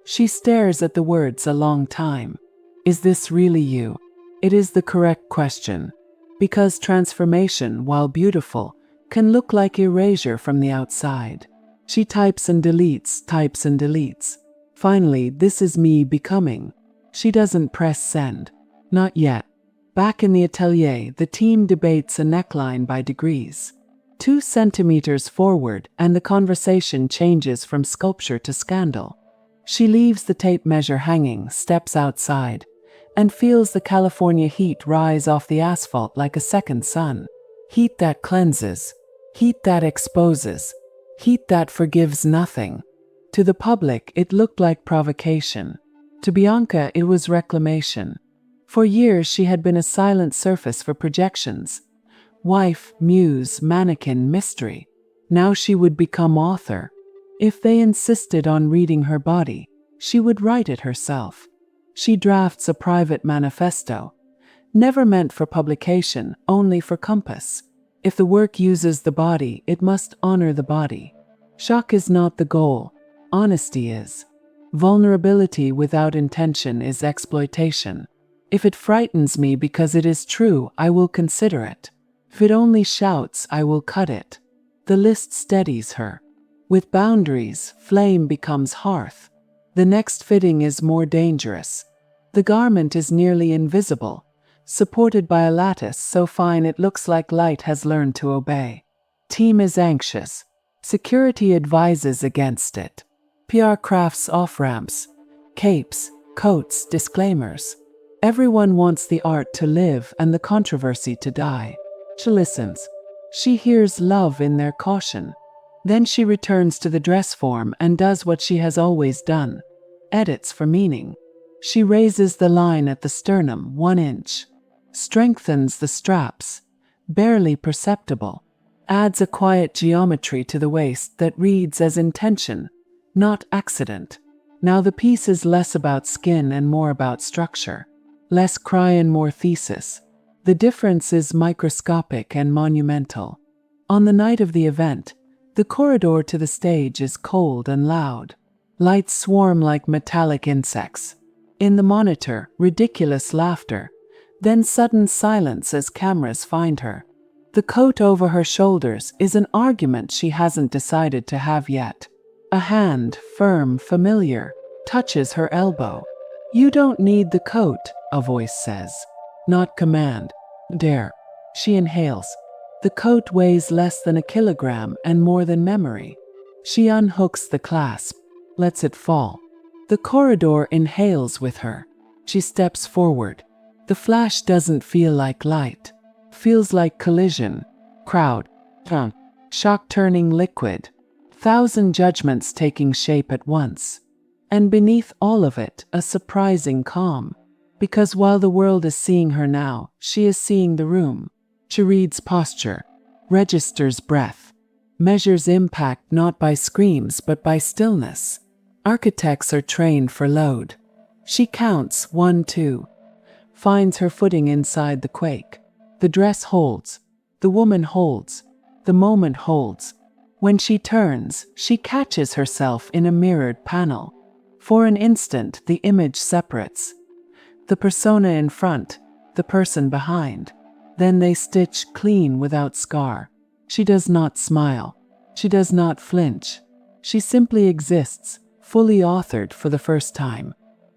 She stares at the words a long time. Is this really you? It is the correct question. Because transformation, while beautiful, can look like erasure from the outside. She types and deletes, types and deletes. Finally, this is me becoming. She doesn't press send. Not yet. Back in the atelier, the team debates a neckline by degrees. 2 centimeters forward, and the conversation changes from sculpture to scandal. She leaves the tape measure hanging, steps outside, and feels the California heat rise off the asphalt like a second sun. Heat that cleanses. Heat that exposes. Heat that forgives nothing. To the public, it looked like provocation. To Bianca, it was reclamation. For years, she had been a silent surface for projections. Wife, muse, mannequin, mystery. Now she would become author. If they insisted on reading her body, she would write it herself. She drafts a private manifesto, never meant for publication, only for compass. If the work uses the body, it must honor the body. Shock is not the goal, honesty is. Vulnerability without intention is exploitation. If it frightens me because it is true, I will consider it. If it only shouts, I will cut it. The list steadies her. With boundaries, flame becomes hearth. The next fitting is more dangerous. The garment is nearly invisible, supported by a lattice so fine it looks like light has learned to obey. Team is anxious. Security advises against it. PR crafts off-ramps, capes, coats, disclaimers. Everyone wants the art to live and the controversy to die. She listens. She hears love in their caution. Then she returns to the dress form and does what she has always done. Edits for meaning. She raises the line at the sternum 1 inch. Strengthens the straps. Barely perceptible. Adds a quiet geometry to the waist that reads as intention, not accident. Now the piece is less about skin and more about structure. Less cry and more thesis. The difference is microscopic and monumental. On the night of the event, the corridor to the stage is cold and loud. Lights swarm like metallic insects. In the monitor, ridiculous laughter. Then sudden silence as cameras find her. The coat over her shoulders is an argument she hasn't decided to have yet. A hand, firm, familiar, touches her elbow. "You don't need the coat," a voice says. Not command. Dare. She inhales. The coat weighs less than a kilogram and more than memory. She unhooks the clasp, lets it fall. The corridor inhales with her. She steps forward. The flash doesn't feel like light. Feels like collision. Crowd. Shock turning liquid. 1,000 judgments taking shape at once. And beneath all of it, a surprising calm. Because while the world is seeing her now, she is seeing the room. She reads posture, registers breath, measures impact not by screams but by stillness. Architects are trained for load. She counts 1, 2, finds her footing inside the quake. The dress holds, the woman holds, the moment holds. When she turns, she catches herself in a mirrored panel. For an instant, the image separates. The persona in front, the person behind. Then they stitch clean without scar. She does not smile. She does not flinch. She simply exists, fully authored for the first time.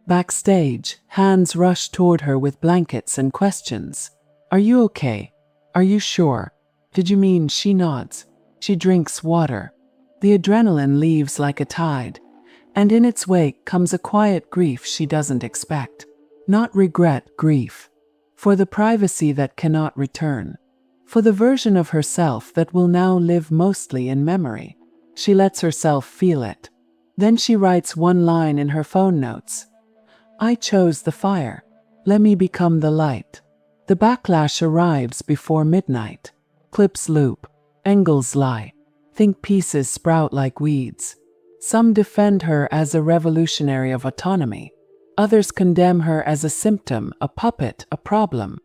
Backstage, hands rush toward her with blankets and questions. "Are you okay? Are you sure? Did you mean?" She nods. She drinks water. The adrenaline leaves like a tide, and in its wake comes a quiet grief she doesn't expect. Not regret, grief. For the privacy that cannot return. For the version of herself that will now live mostly in memory. She lets herself feel it. Then she writes one line in her phone notes. "I chose the fire. Let me become the light." The backlash arrives before midnight. Clips loop. Angles lie. Think pieces sprout like weeds. Some defend her as a revolutionary of autonomy. Others condemn her as a symptom, a puppet, a problem.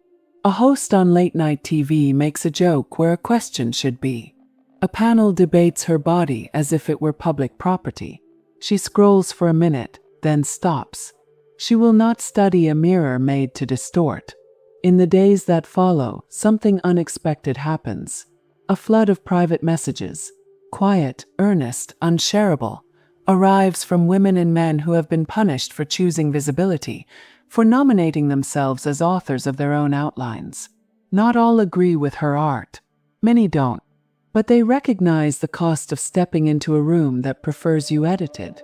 A host on late-night TV makes a joke where a question should be. A panel debates her body as if it were public property. She scrolls for a minute, then stops. She will not study a mirror made to distort. In the days that follow, something unexpected happens. A flood of private messages, quiet, earnest, unshareable, arrives from women and men who have been punished for choosing visibility, for nominating themselves as authors of their own outlines. Not all agree with her art. Many don't. But they recognize the cost of stepping into a room that prefers you edited.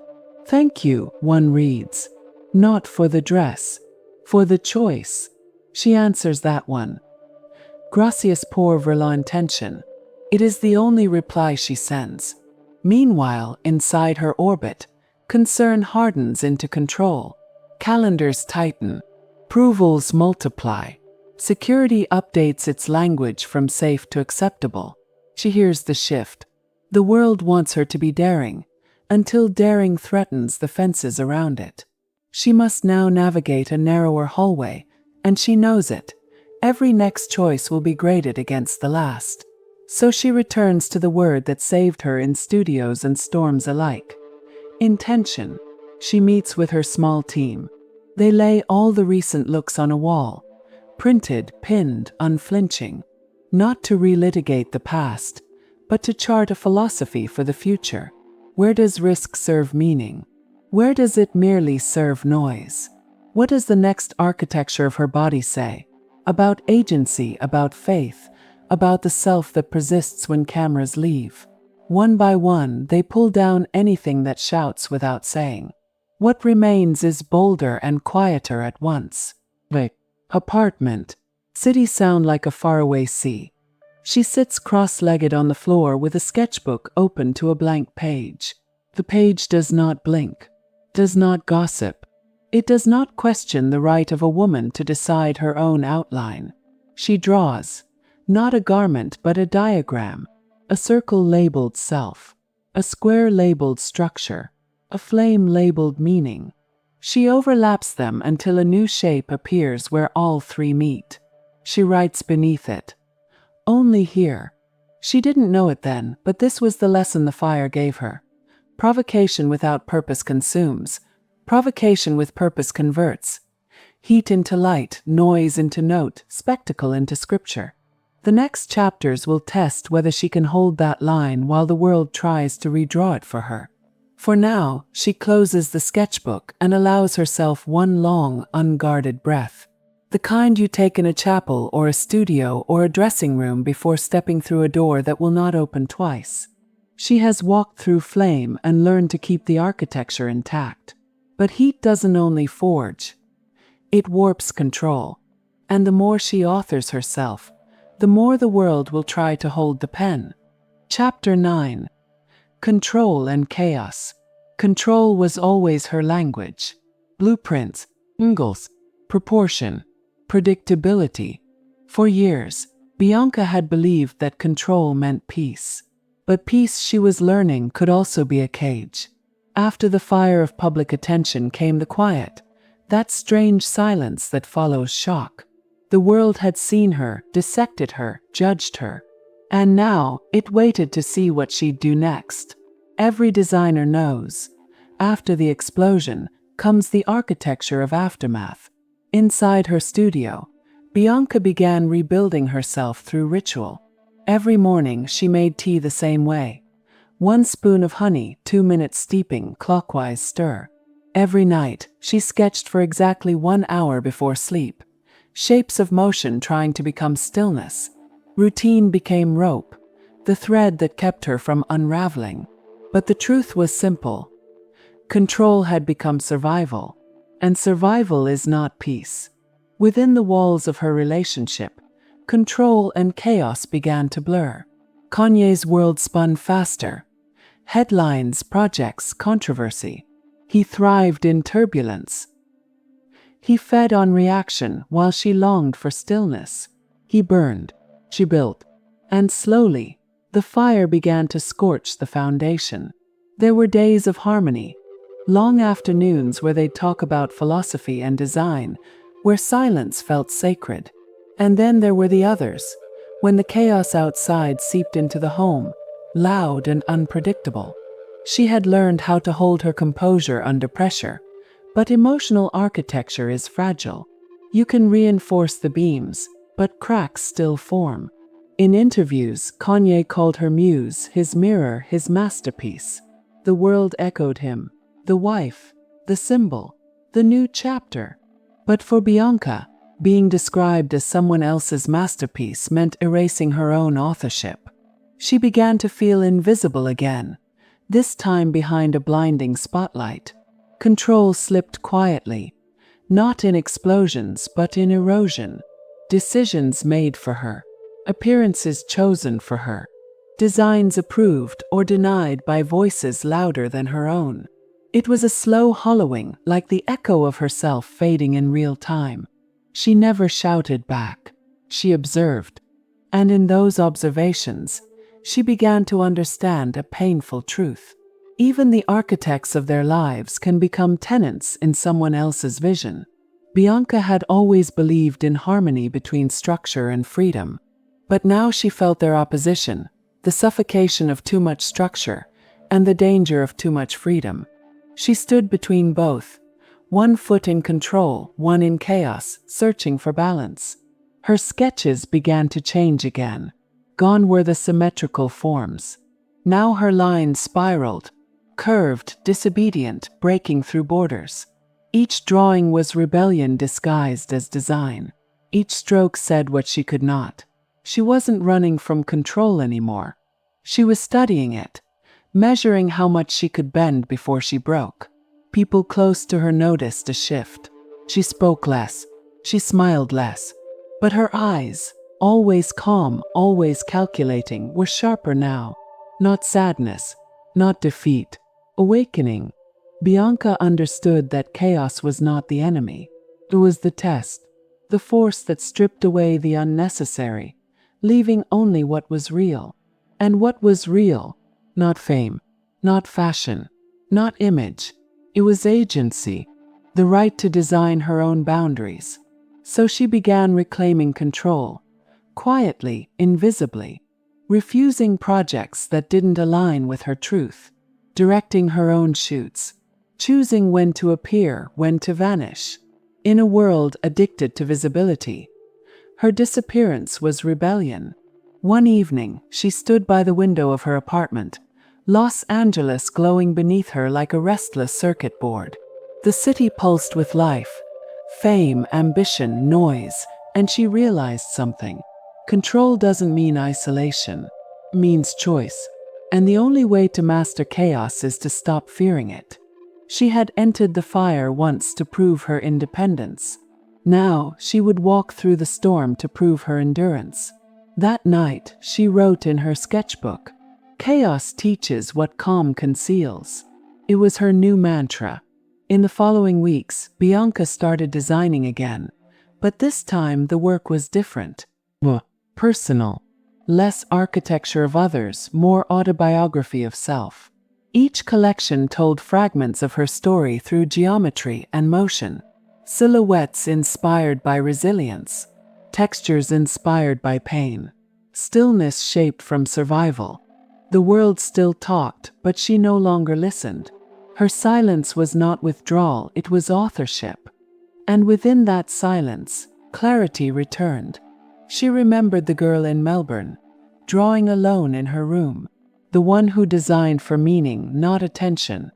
"Thank you," one reads. "Not for the dress. For the choice." She answers that one. Gracias por la intention. It is the only reply she sends. Meanwhile, inside her orbit, concern hardens into control. Calendars tighten. Approvals multiply. Security updates its language from safe to acceptable. She hears the shift. The world wants her to be daring, until daring threatens the fences around it. She must now navigate a narrower hallway, and she knows it. Every next choice will be graded against the last. So she returns to the word that saved her in studios and storms alike. Intention. She meets with her small team. They lay all the recent looks on a wall, printed, pinned, unflinching, not to relitigate the past, but to chart a philosophy for the future. Where does risk serve meaning? Where does it merely serve noise? What does the next architecture of her body say? About agency, about faith, about the self that persists when cameras leave. One by one, they pull down anything that shouts without saying. What remains is bolder and quieter at once. The apartment. Cities sound like a faraway sea. She sits cross-legged on the floor with a sketchbook open to a blank page. The page does not blink, does not gossip. It does not question the right of a woman to decide her own outline. She draws, not a garment but a diagram, a circle labeled self, a square labeled structure, a flame labeled meaning. She overlaps them until a new shape appears where all three meet. She writes beneath it. Only here. She didn't know it then, but this was the lesson the fire gave her. Provocation without purpose consumes. Provocation with purpose converts. Heat into light, noise into note, spectacle into scripture. The next chapters will test whether she can hold that line while the world tries to redraw it for her. For now, she closes the sketchbook and allows herself one long, unguarded breath. The kind you take in a chapel or a studio or a dressing room before stepping through a door that will not open twice. She has walked through flame and learned to keep the architecture intact. But heat doesn't only forge. It warps control. And the more she authors herself, the more the world will try to hold the pen. Chapter 9. Control and Chaos. Control was always her language. Blueprints, angles, proportion, predictability. For years, Bianca had believed that control meant peace. But peace, she was learning, could also be a cage. After the fire of public attention came the quiet, that strange silence that follows shock. The world had seen her, dissected her, judged her. And now, it waited to see what she'd do next. Every designer knows. After the explosion comes the architecture of aftermath. Inside her studio, Bianca began rebuilding herself through ritual. Every morning she made tea the same way. 1 spoon of honey, 2 minutes steeping, clockwise stir. Every night, she sketched for exactly 1 hour before sleep. Shapes of motion trying to become stillness. Routine became rope, the thread that kept her from unraveling. But the truth was simple. Control had become survival, and survival is not peace. Within the walls of her relationship, control and chaos began to blur. Kanye's world spun faster. Headlines, projects, controversy. He thrived in turbulence. He fed on reaction while she longed for stillness. He burned. She built. And slowly, the fire began to scorch the foundation. There were days of harmony, long afternoons where they'd talk about philosophy and design, where silence felt sacred. And then there were the others, when the chaos outside seeped into the home, loud and unpredictable. She had learned how to hold her composure under pressure, but emotional architecture is fragile. You can reinforce the beams, but cracks still form. In interviews, Kanye called her muse, his mirror, his masterpiece. The world echoed him, the wife, the symbol, the new chapter. But for Bianca, being described as someone else's masterpiece meant erasing her own authorship. She began to feel invisible again, this time behind a blinding spotlight. Control slipped quietly, not in explosions but in erosion. Decisions made for her, appearances chosen for her, designs approved or denied by voices louder than her own. It was a slow hollowing, like the echo of herself fading in real time. She never shouted back. She observed. And in those observations, she began to understand a painful truth. Even the architects of their lives can become tenants in someone else's vision. Bianca had always believed in harmony between structure and freedom. But now she felt their opposition, the suffocation of too much structure, and the danger of too much freedom. She stood between both, one foot in control, one in chaos, searching for balance. Her sketches began to change again. Gone were the symmetrical forms. Now her lines spiraled, curved, disobedient, breaking through borders. Each drawing was rebellion disguised as design. Each stroke said what she could not. She wasn't running from control anymore. She was studying it, measuring how much she could bend before she broke. People close to her noticed a shift. She spoke less. She smiled less. But her eyes, always calm, always calculating, were sharper now. Not sadness, not defeat, awakening. Bianca understood that chaos was not the enemy. It was the test, the force that stripped away the unnecessary, leaving only what was real. And what was real? Not fame, not fashion, not image. It was agency, the right to design her own boundaries. So she began reclaiming control, quietly, invisibly, refusing projects that didn't align with her truth, directing her own shoots, choosing when to appear, when to vanish. In a world addicted to visibility, her disappearance was rebellion. One evening, she stood by the window of her apartment, Los Angeles glowing beneath her like a restless circuit board. The city pulsed with life, fame, ambition, noise, and she realized something. Control doesn't mean isolation, it means choice. And the only way to master chaos is to stop fearing it. She had entered the fire once to prove her independence. Now she would walk through the storm to prove her endurance. That night, she wrote in her sketchbook, "Chaos teaches what calm conceals." It was her new mantra. In the following weeks, Bianca started designing again, but this time the work was different. Personal. Less architecture of others, more autobiography of self. Each collection told fragments of her story through geometry and motion. Silhouettes inspired by resilience. Textures inspired by pain. Stillness shaped from survival. The world still talked, but she no longer listened. Her silence was not withdrawal, it was authorship. And within that silence, clarity returned. She remembered the girl in Melbourne, drawing alone in her room. The one who designed for meaning, not attention.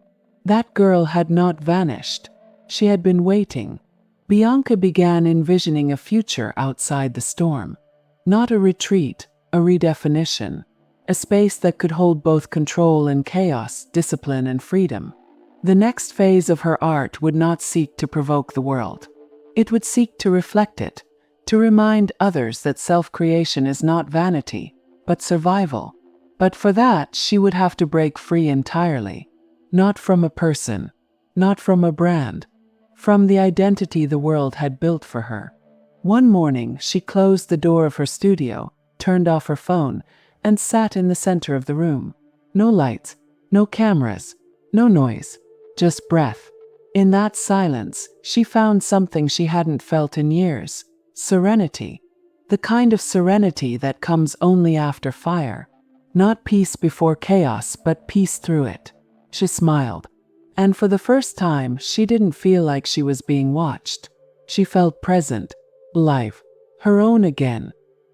That girl had not vanished. She had been waiting. Bianca began envisioning a future outside the storm. Not a retreat, a redefinition. A space that could hold both control and chaos, discipline and freedom. The next phase of her art would not seek to provoke the world. It would seek to reflect it, to remind others that self-creation is not vanity, but survival. But for that, she would have to break free entirely. Not from a person, not from a brand, from the identity the world had built for her. One morning, she closed the door of her studio, turned off her phone, and sat in the center of the room. No lights, no cameras, no noise, just breath. In that silence, she found something she hadn't felt in years. Serenity. The kind of serenity that comes only after fire. Not peace before chaos, but peace through it. She smiled. And for the first time, she didn't feel like she was being watched. She felt present, alive, her own again.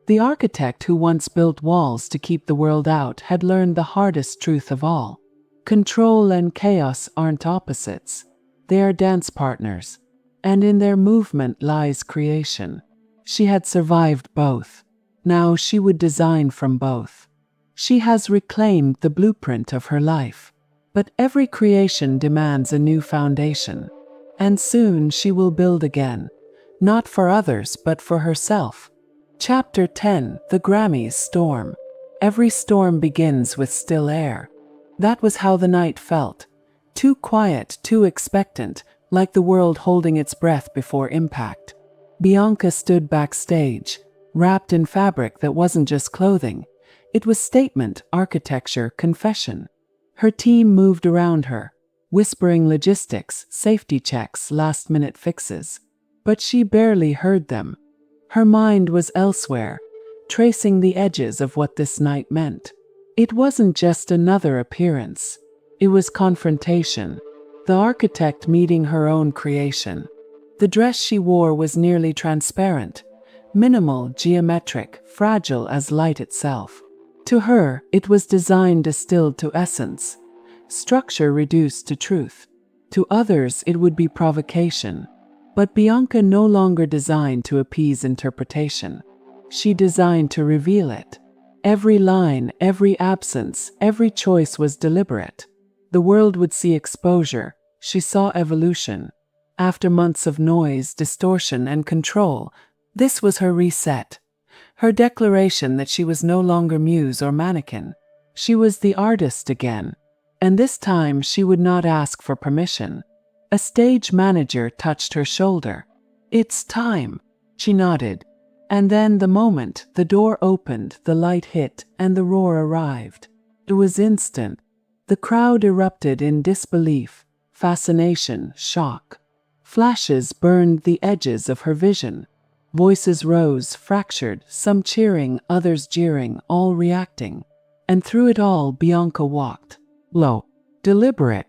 The architect who once built walls to keep the world out had learned the hardest truth of all. Control and chaos aren't opposites. They are dance partners. And in their movement lies creation. She had survived both. Now she would design from both. She has reclaimed the blueprint of her life. But every creation demands a new foundation. And soon she will build again. Not for others, but for herself. Chapter 10, The Grammys Storm. Every storm begins with still air. That was how the night felt. too quiet, too expectant, like the world holding its breath before impact. Bianca stood backstage, wrapped in fabric that wasn't just clothing. It was statement, architecture, confession. Her team moved around her, whispering logistics, safety checks, last-minute fixes. But she barely heard them. Her mind was elsewhere, tracing the edges of what this night meant. It wasn't just another appearance. It was confrontation. The architect meeting her own creation. The dress she wore was nearly transparent, minimal, geometric, fragile as light itself. To her, it was design distilled to essence, structure reduced to truth. To others, it would be provocation. But Bianca no longer designed to appease interpretation. She designed to reveal it. Every line, every absence, every choice was deliberate. The world would see exposure. She saw evolution. After months of noise, distortion, and control, this was her reset. Her declaration that she was no longer muse or mannequin. She was the artist again. And this time she would not ask for permission. A stage manager touched her shoulder. "It's time," she nodded. And then the moment the door opened, the light hit, and the roar arrived. It was instant. The crowd erupted in disbelief, fascination, shock. Flashes burned the edges of her vision. Voices rose, fractured, some cheering, others jeering, all reacting. And through it all, Bianca walked. Low, deliberate,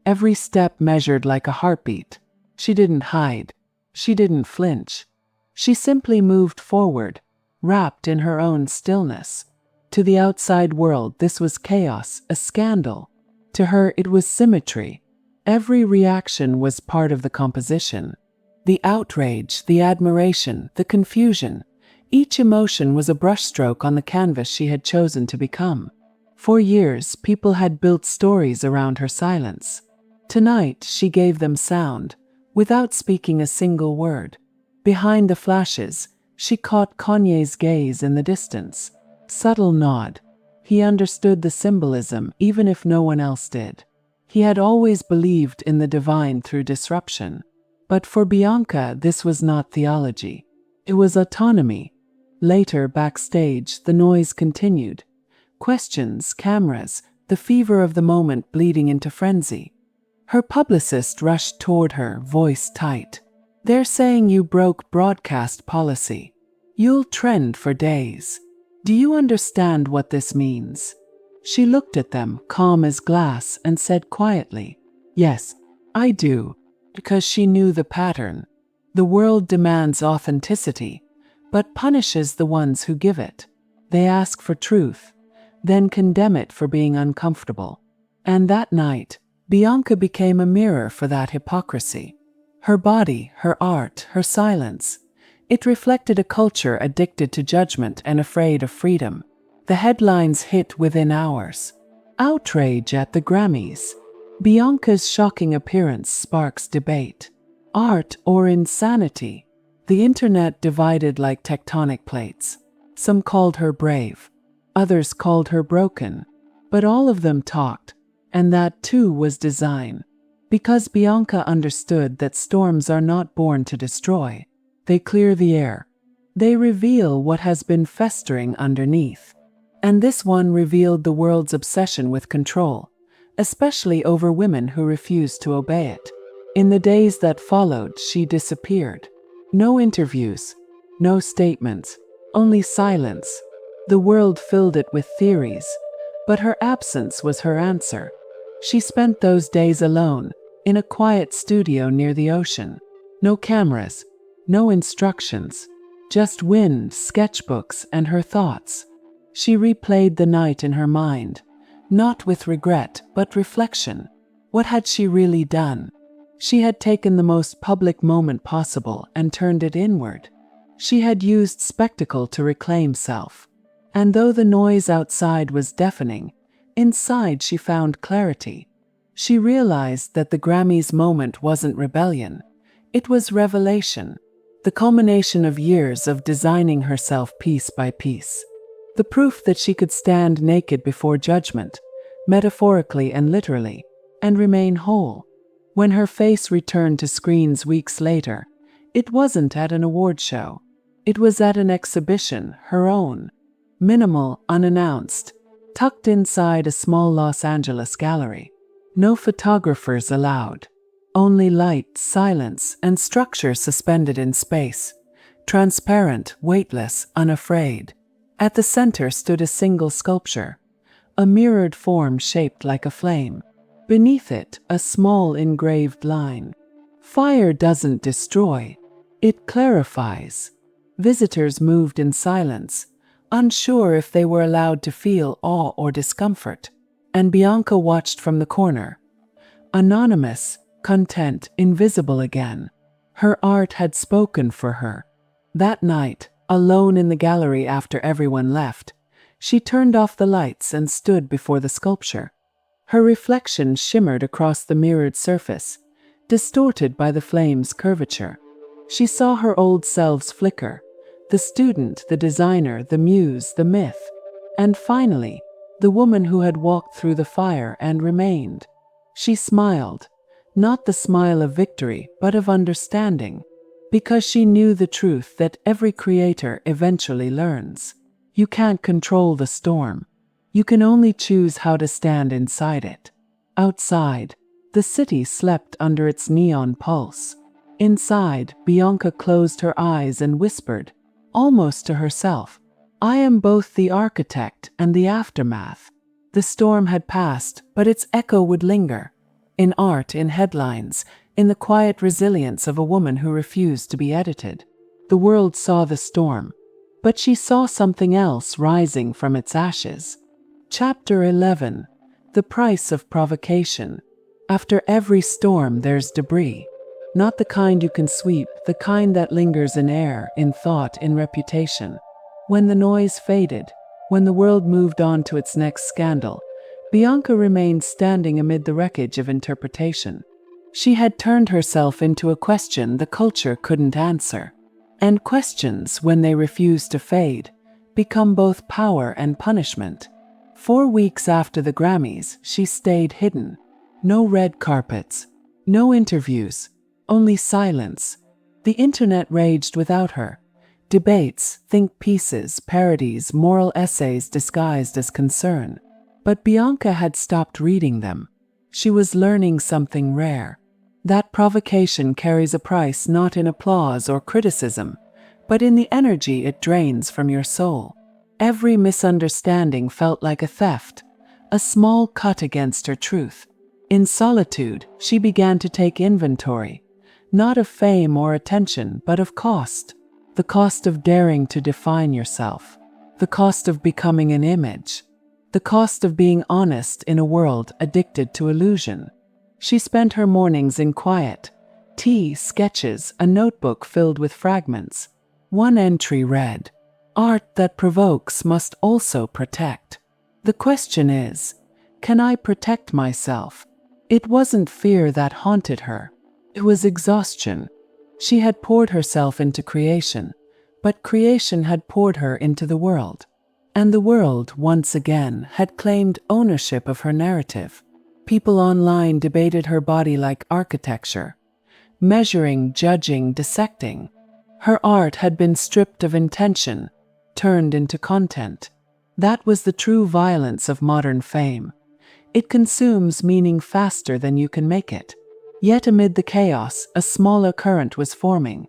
every step measured like a heartbeat. She didn't hide. She didn't flinch. She simply moved forward, wrapped in her own stillness. To the outside world, this was chaos, a scandal. To her, it was symmetry. Every reaction was part of the composition. The outrage, the admiration, the confusion. Each emotion was a brushstroke on the canvas she had chosen to become. For years, people had built stories around her silence. Tonight, she gave them sound, without speaking a single word. Behind the flashes, she caught Kanye's gaze in the distance. Subtle nod. He understood the symbolism, even if no one else did. He had always believed in the divine through disruption. But for Bianca, this was not theology. It was autonomy. Later, backstage, the noise continued. Questions, cameras, the fever of the moment bleeding into frenzy. Her publicist rushed toward her, voice tight. "They're saying you broke broadcast policy. You'll trend for days. Do you understand what this means?" She looked at them, calm as glass, and said quietly, "Yes, I do," because she knew the pattern. The world demands authenticity, but punishes the ones who give it. They ask for truth, then condemn it for being uncomfortable. And that night, Bianca became a mirror for that hypocrisy. Her body, her art, her silence. It reflected a culture addicted to judgment and afraid of freedom. The headlines hit within hours. Outrage at the Grammys. Bianca's shocking appearance sparks debate. Art or insanity? The internet divided like tectonic plates. Some called her brave. Others called her broken. But all of them talked. And that too was design. Because Bianca understood that storms are not born to destroy. They clear the air. They reveal what has been festering underneath. And this one revealed the world's obsession with control, especially over women who refused to obey it. In the days that followed, she disappeared. No interviews, no statements, only silence. The world filled it with theories, but her absence was her answer. She spent those days alone, in a quiet studio near the ocean. No cameras, no instructions, just wind, sketchbooks, and her thoughts. She replayed the night in her mind, not with regret, but reflection. What had she really done? She had taken the most public moment possible and turned it inward. She had used spectacle to reclaim self. And though the noise outside was deafening, inside she found clarity. She realized that the Grammys moment wasn't rebellion. It was revelation, the culmination of years of designing herself piece by piece. The proof that she could stand naked before judgment, metaphorically and literally. and remain whole. When her face returned to screens weeks later, it wasn't at an award show. It was at an exhibition, her own. Minimal, unannounced, tucked inside a small Los Angeles gallery. No photographers allowed. Only light, silence, and structure suspended in space. Transparent, weightless, unafraid. At the center stood a single sculpture, a mirrored form shaped like a flame. Beneath it, a small engraved line. Fire doesn't destroy, it clarifies. Visitors moved in silence, unsure if they were allowed to feel awe or discomfort. And Bianca watched from the corner. Anonymous, content, invisible again. Her art had spoken for her. That night, alone in the gallery after everyone left, she turned off the lights and stood before the sculpture. Her reflection shimmered across the mirrored surface, distorted by the flame's curvature. She saw her old selves flicker, the student, the designer, the muse, the myth, and finally, the woman who had walked through the fire and remained. She smiled, not the smile of victory, but of understanding, because she knew the truth that every creator eventually learns. You can't control the storm. You can only choose how to stand inside it. Outside, the city slept under its neon pulse. Inside, Bianca closed her eyes and whispered, almost to herself, "I am both the architect and the aftermath." The storm had passed, but its echo would linger. In art, in headlines, in the quiet resilience of a woman who refused to be edited. The world saw the storm, but she saw something else rising from its ashes. Chapter 11. The Price of Provocation. After every storm there's debris. Not the kind you can sweep, the kind that lingers in air, in thought, in reputation. When the noise faded, when the world moved on to its next scandal, Bianca remained standing amid the wreckage of interpretation. She had turned herself into a question the culture couldn't answer. And questions, when they refuse to fade, become both power and punishment. 4 weeks after the Grammys, she stayed hidden. No red carpets, no interviews, only silence. The internet raged without her. Debates, think pieces, parodies, moral essays disguised as concern. But Bianca had stopped reading them. She was learning something rare. That provocation carries a price not in applause or criticism, but in the energy it drains from your soul. Every misunderstanding felt like a theft, a small cut against her truth. In Solitude, she began to take inventory, not of fame or attention, but of cost. The cost of daring to define yourself. The cost of becoming an image. The cost of being honest in a world addicted to illusion. She spent her mornings in quiet. Tea, sketches, a notebook filled with fragments. One entry read, "Art that provokes must also protect." The question is, can I protect myself? It wasn't fear that haunted her. It was exhaustion. She had poured herself into creation, but creation had poured her into the world. And the world, once again, had claimed ownership of her narrative. People online debated her body like architecture, measuring, judging, dissecting. Her art had been stripped of intention, turned into content. That was the true violence of modern fame. It consumes meaning faster than you can make it. Yet amid the chaos, a smaller current was forming.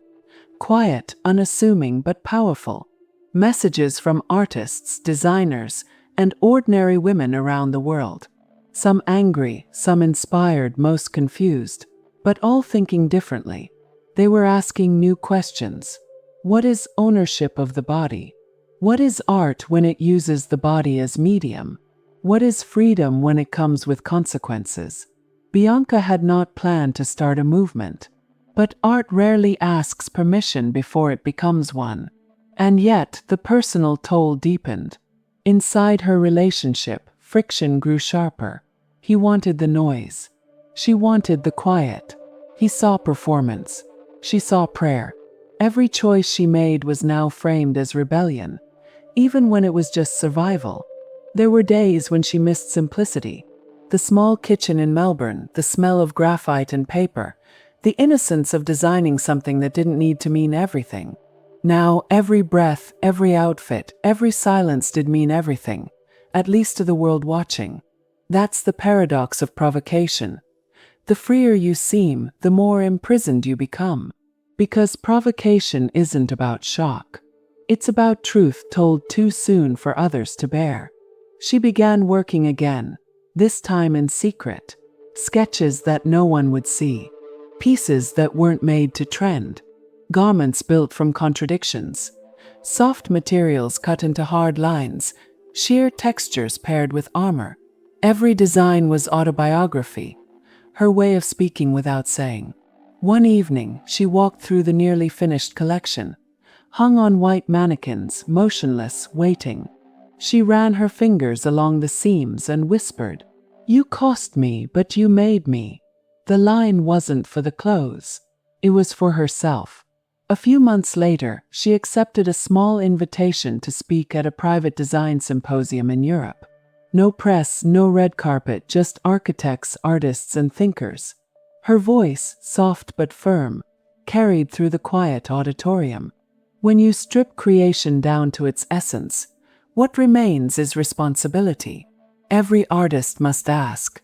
Quiet, unassuming, but powerful. Messages from artists, designers, and ordinary women around the world. Some angry, some inspired, most confused, but all thinking differently. They were asking new questions. What is ownership of the body? What is art when it uses the body as medium? What is freedom when it comes with consequences? Bianca had not planned to start a movement, but art rarely asks permission before it becomes one. And yet, the personal toll deepened. Inside her relationship, friction grew sharper. He wanted the noise. She wanted the quiet. He saw performance. She saw prayer. Every choice she made was now framed as rebellion, even when it was just survival. There were days when she missed simplicity. The small kitchen in Melbourne, the smell of graphite and paper, the innocence of designing something that didn't need to mean everything. Now, every breath, every outfit, every silence did mean everything, at least to the world watching. That's the paradox of provocation. The freer you seem, the more imprisoned you become. Because provocation isn't about shock. It's about truth told too soon for others to bear. She began working again, this time in secret. Sketches that no one would see. Pieces that weren't made to trend. Garments built from contradictions. Soft materials cut into hard lines. Sheer textures paired with armor. Every design was autobiography. Her way of speaking without saying. One evening, she walked through the nearly finished collection. Hung on white mannequins, motionless, waiting. She ran her fingers along the seams and whispered, "You cost me, but you made me." The line wasn't for the clothes. It was for herself. A few months later, she accepted a small invitation to speak at a private design symposium in Europe. No press, no red carpet, just architects, artists, and thinkers. Her voice, soft but firm, carried through the quiet auditorium. When you strip creation down to its essence, what remains is responsibility. Every artist must ask,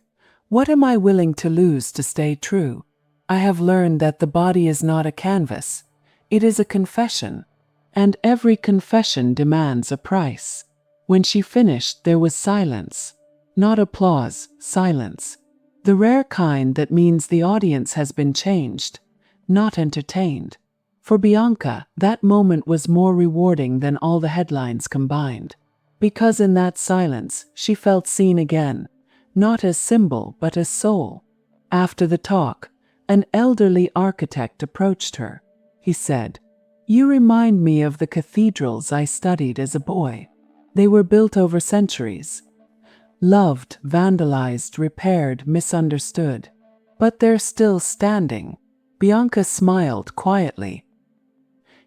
what am I willing to lose to stay true? I have learned that the body is not a canvas. It is a confession. And every confession demands a price. When she finished, there was silence. Not applause, silence. The rare kind that means the audience has been changed, not entertained. For Bianca, that moment was more rewarding than all the headlines combined. Because in that silence, she felt seen again, not as symbol but as soul. After the talk, an elderly architect approached her. He said, "You remind me of the cathedrals I studied as a boy. They were built over centuries. Loved, vandalized, repaired, misunderstood. But they're still standing." Bianca smiled quietly.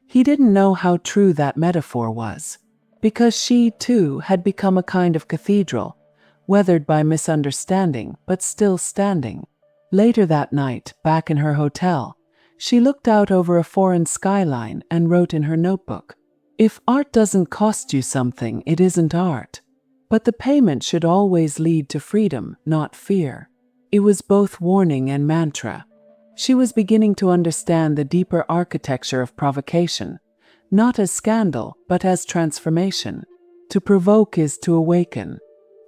He didn't know how true that metaphor was. Because she, too, had become a kind of cathedral, weathered by misunderstanding, but still standing. Later that night, back in her hotel, she looked out over a foreign skyline and wrote in her notebook, "If art doesn't cost you something, it isn't art." But the payment should always lead to freedom, not fear. It was both warning and mantra. She was beginning to understand the deeper architecture of provocation, not as scandal, but as transformation. To provoke is to awaken.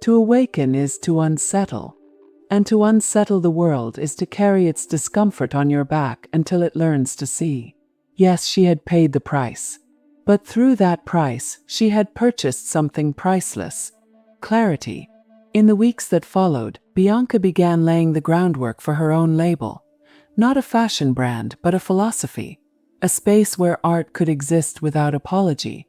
To awaken is to unsettle. And to unsettle the world is to carry its discomfort on your back until it learns to see. Yes, she had paid the price. But through that price, she had purchased something priceless. Clarity. In the weeks that followed, Bianca began laying the groundwork for her own label. Not a fashion brand, but a philosophy. A space where art could exist without apology,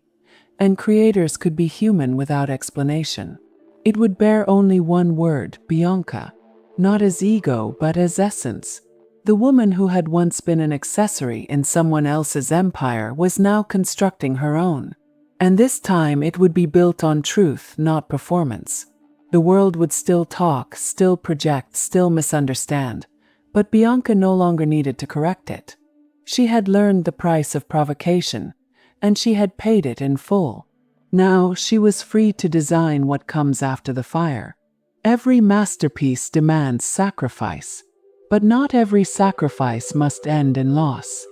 and creators could be human without explanation. It would bear only one word, Bianca. Not as ego, but as essence. The woman who had once been an accessory in someone else's empire was now constructing her own. And this time it would be built on truth, not performance. The world would still talk, still project, still misunderstand. But Bianca no longer needed to correct it. She had learned the price of provocation, and she had paid it in full. Now she was free to design what comes after the fire. Every masterpiece demands sacrifice, but not every sacrifice must end in loss.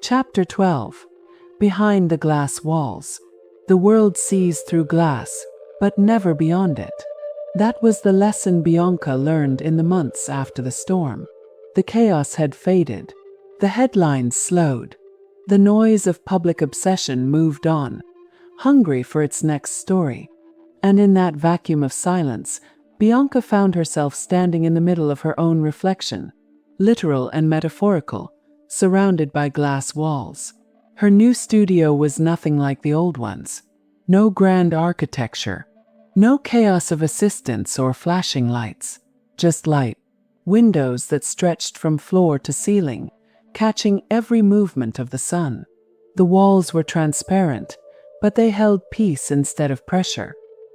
Chapter 12. Behind the glass walls. The world sees through glass, but never beyond it. That was the lesson Bianca learned in the months after the storm. The chaos had faded. The headlines slowed. The noise of public obsession moved on, hungry for its next story. And in that vacuum of silence, Bianca found herself standing in the middle of her own reflection, literal and metaphorical, surrounded by glass walls. Her new studio was nothing like the old ones. No grand architecture. No chaos of assistants or flashing lights. Just light. Windows that stretched from floor to ceiling, catching every movement of the sun. The walls were transparent, but they held peace instead of pressure.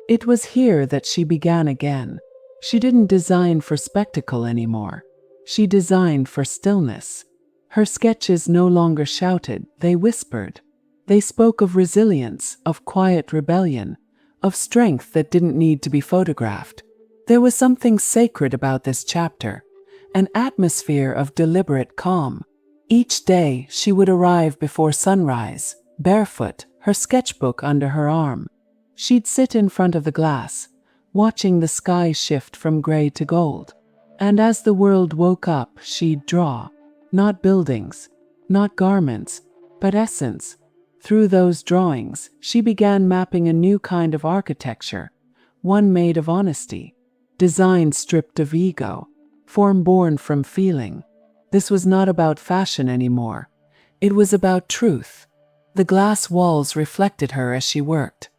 It was here that she began again. She didn't design for spectacle anymore. She designed for stillness. Her sketches no longer shouted, they whispered. They spoke of resilience, of quiet rebellion, of strength that didn't need to be photographed. There was something sacred about this chapter, an atmosphere of deliberate calm. Each day she would arrive before sunrise, barefoot, her sketchbook under her arm. She'd sit in front of the glass, watching the sky shift from gray to gold. And as the world woke up, she'd draw. Not buildings, not garments, but essence. Through those drawings, she began mapping a new kind of architecture, one made of honesty, design stripped of ego, form born from feeling. This was not about fashion anymore. It was about truth. The glass walls reflected her as she worked,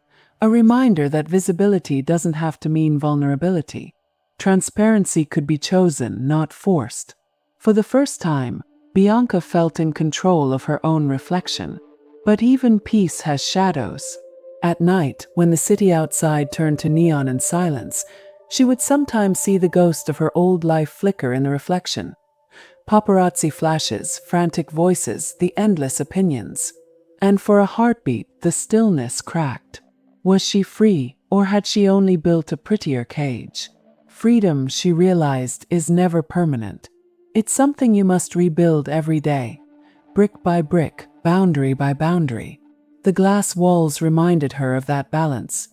a reminder that visibility doesn't have to mean vulnerability. Transparency could be chosen, not forced. For the first time, Bianca felt in control of her own reflection. But even peace has shadows. At night, when the city outside turned to neon and silence, she would sometimes see the ghost of her old life flicker in the reflection. Paparazzi flashes, frantic voices, the endless opinions. And for a heartbeat, the stillness cracked. Was she free, or had she only built a prettier cage? Freedom, she realized, is never permanent. It's something you must rebuild every day, brick by brick, boundary by boundary. The glass walls reminded her of that balance,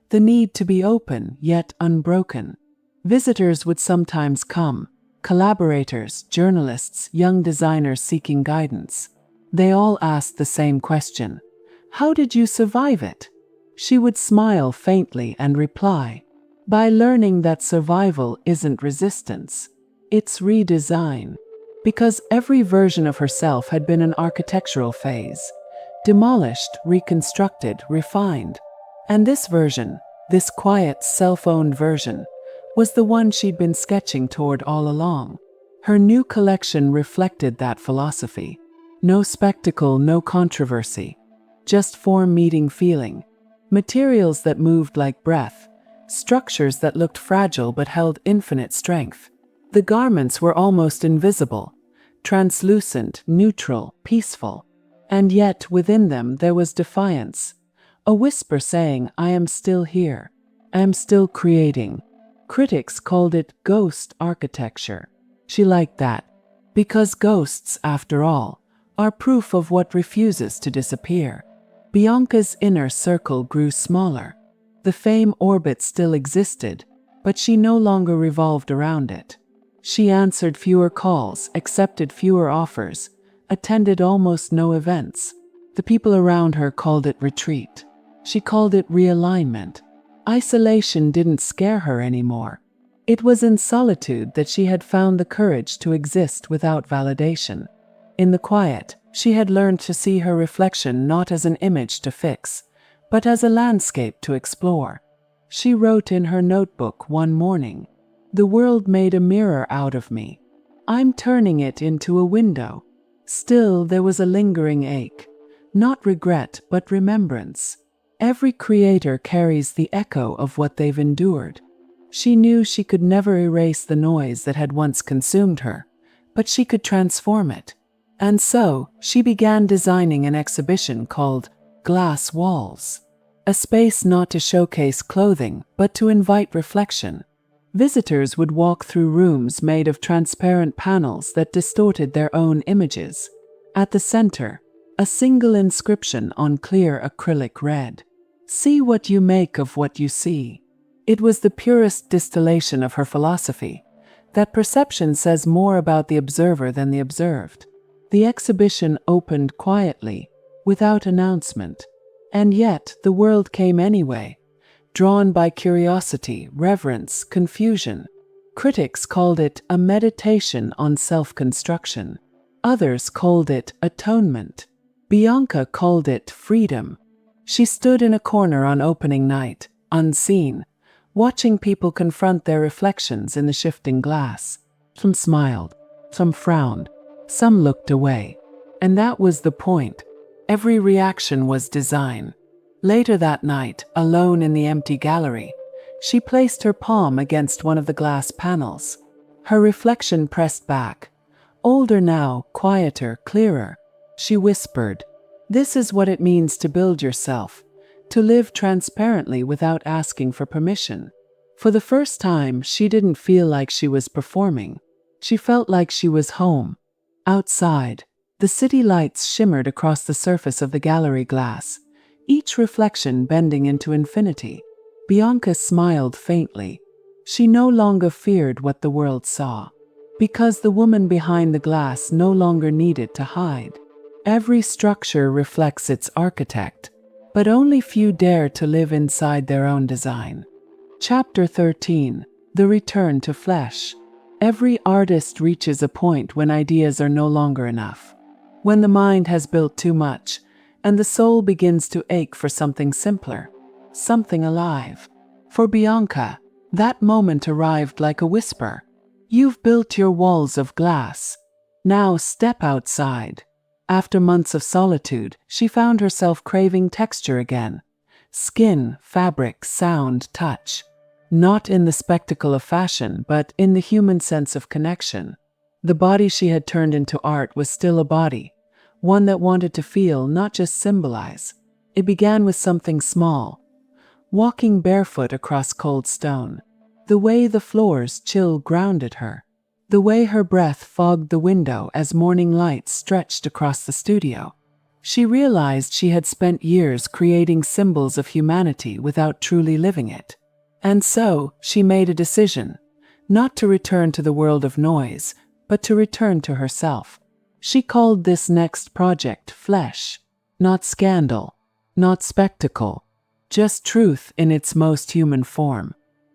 the need to be open yet unbroken. Visitors would sometimes come, collaborators, journalists, young designers seeking guidance. They all asked the same question: how did you survive it? She would smile faintly and reply, by learning that survival isn't resistance, it's redesign. Because every version of herself had been an architectural phase, demolished, reconstructed, refined. And this version, this quiet, self-owned version, was the one she'd been sketching toward all along. Her new collection reflected that philosophy. No spectacle, no controversy, just form meeting feeling. Materials that moved like breath, structures that looked fragile but held infinite strength. The garments were almost invisible, translucent, neutral, peaceful. And yet within them there was defiance, a whisper saying, I am still here. I am still creating. Critics called it ghost architecture. She liked that, because ghosts, after all, are proof of what refuses to disappear. Bianca's inner circle grew smaller. The fame orbit still existed, but she no longer revolved around it. She answered fewer calls, accepted fewer offers, attended almost no events. The people around her called it retreat. She called it realignment. Isolation didn't scare her anymore. It was in solitude that she had found the courage to exist without validation. In the quiet, she had learned to see her reflection not as an image to fix, but as a landscape to explore. She wrote in her notebook one morning, "The world made a mirror out of me. I'm turning it into a window." Still, there was a lingering ache. Not regret, but remembrance. Every creator carries the echo of what they've endured. She knew she could never erase the noise that had once consumed her, but she could transform it. And so, she began designing an exhibition called Glass Walls. A space not to showcase clothing, but to invite reflection. Visitors would walk through rooms made of transparent panels that distorted their own images. At the center, a single inscription on clear acrylic read, "See what you make of what you see." It was the purest distillation of her philosophy, that perception says more about the observer than the observed. The exhibition opened quietly, without announcement. And yet, the world came anyway, drawn by curiosity, reverence, confusion. Critics called it a meditation on self-construction. Others called it atonement. Bianca called it freedom. She stood in a corner on opening night, unseen, watching people confront their reflections in the shifting glass. Some smiled, some frowned, some looked away. And that was the point. Every reaction was design. Later that night, alone in the empty gallery, She placed her palm against one of the glass panels. Her reflection pressed back. Older now, quieter, clearer. She whispered, "This is what it means to build yourself, to live transparently without asking for permission." For the first time, she didn't feel like she was performing. She felt like she was home. Outside, the city lights shimmered across the surface of the gallery glass, each reflection bending into infinity. Bianca smiled faintly. She no longer feared what the world saw, because the woman behind the glass no longer needed to hide. Every structure reflects its architect, but only few dare to live inside their own design. Chapter 13: The Return to Flesh. Every artist reaches a point when ideas are no longer enough, when the mind has built too much, and the soul begins to ache for something simpler, something alive. For Bianca, that moment arrived like a whisper. "You've built your walls of glass. Now step outside." After months of solitude, she found herself craving texture again. Skin, fabric, sound, touch. Not in the spectacle of fashion, but in the human sense of connection. The body she had turned into art was still a body, one that wanted to feel, not just symbolize. It began with something small. Walking barefoot across cold stone. The way the floor's chill grounded her. The way her breath fogged the window as morning light stretched across the studio. She realized she had spent years creating symbols of humanity without truly living it. And so, she made a decision, not to return to the world of noise, but to return to herself. She called this next project Flesh. Not scandal, not spectacle, just truth in its most human form.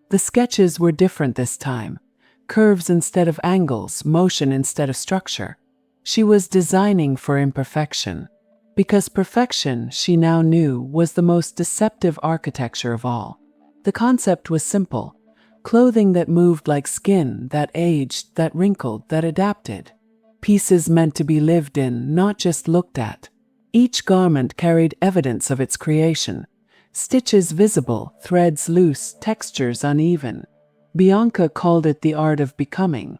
The sketches were different this time. Curves instead of angles, motion instead of structure. She was designing for imperfection, because perfection, she now knew, was the most deceptive architecture of all. The concept was simple: clothing that moved like skin, that aged, that wrinkled, that adapted. Pieces meant to be lived in, not just looked at. Each garment carried evidence of its creation. Stitches visible, threads loose, textures uneven. Bianca called it the art of becoming.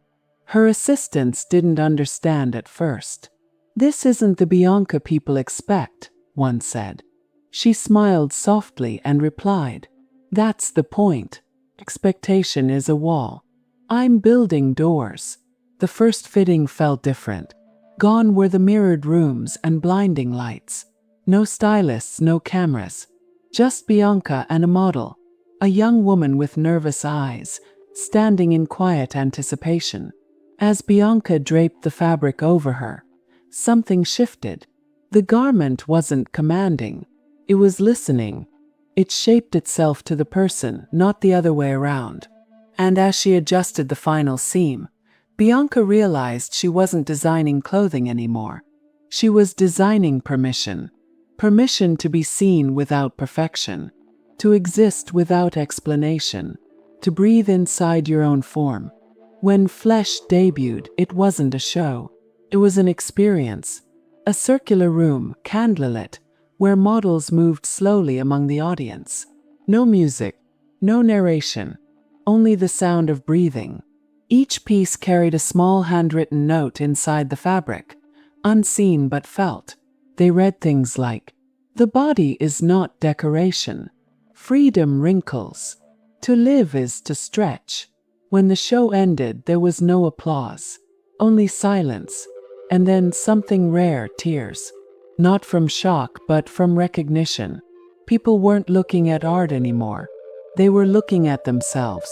Her assistants didn't understand at first. "This isn't the Bianca people expect," one said. She smiled softly and replied, "That's the point. Expectation is a wall. I'm building doors." The first fitting felt different. Gone were the mirrored rooms and blinding lights. No stylists, no cameras. Just Bianca and a model, a young woman with nervous eyes, standing in quiet anticipation. As Bianca draped the fabric over her, something shifted. The garment wasn't commanding. It was listening. It shaped itself to the person, not the other way around. And as she adjusted the final seam, Bianca realized she wasn't designing clothing anymore. She was designing permission. Permission to be seen without perfection, to exist without explanation, to breathe inside your own form. When Flesh debuted, it wasn't a show. It was an experience. A circular room, candlelit, where models moved slowly among the audience. No music, no narration, only the sound of breathing. Each piece carried a small handwritten note inside the fabric, unseen but felt. They read things like, "The body is not decoration. Freedom wrinkles. To live is to stretch." When the show ended, there was no applause, only silence, and then something rare: tears. Not from shock, but from recognition. People weren't looking at art anymore. They were looking at themselves.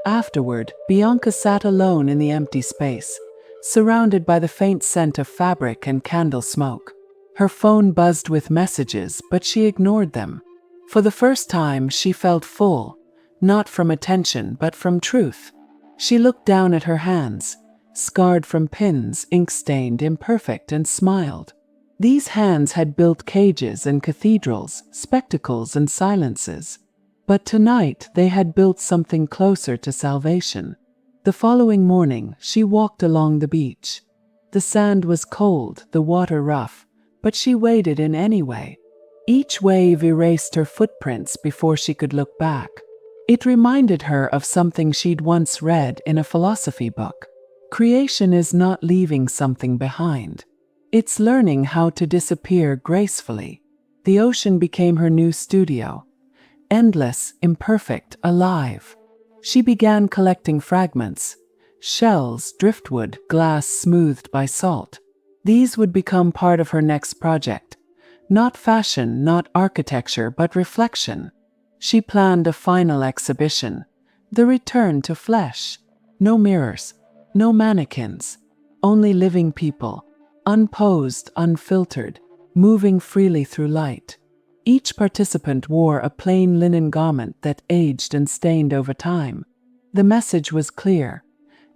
Afterward, Bianca sat alone in the empty space, surrounded by the faint scent of fabric and candle smoke. Her phone buzzed with messages, but she ignored them. For the first time, she felt full, not from attention, but from truth. She looked down at her hands, scarred from pins, ink-stained, imperfect, and smiled. These hands had built cages and cathedrals, spectacles and silences. But tonight they had built something closer to salvation. The following morning, she walked along the beach. The sand was cold, the water rough, but she waded in anyway. Each wave erased her footprints before she could look back. It reminded her of something she'd once read in a philosophy book. Creation is not leaving something behind. It's learning how to disappear gracefully. The ocean became her new studio. Endless, imperfect, alive. She began collecting fragments. Shells, driftwood, glass smoothed by salt. These would become part of her next project. Not fashion, not architecture, but reflection. She planned a final exhibition. The return to flesh. No mirrors. No mannequins. Only living people. Unposed, unfiltered, moving freely through light. Each participant wore a plain linen garment that aged and stained over time. The message was clear.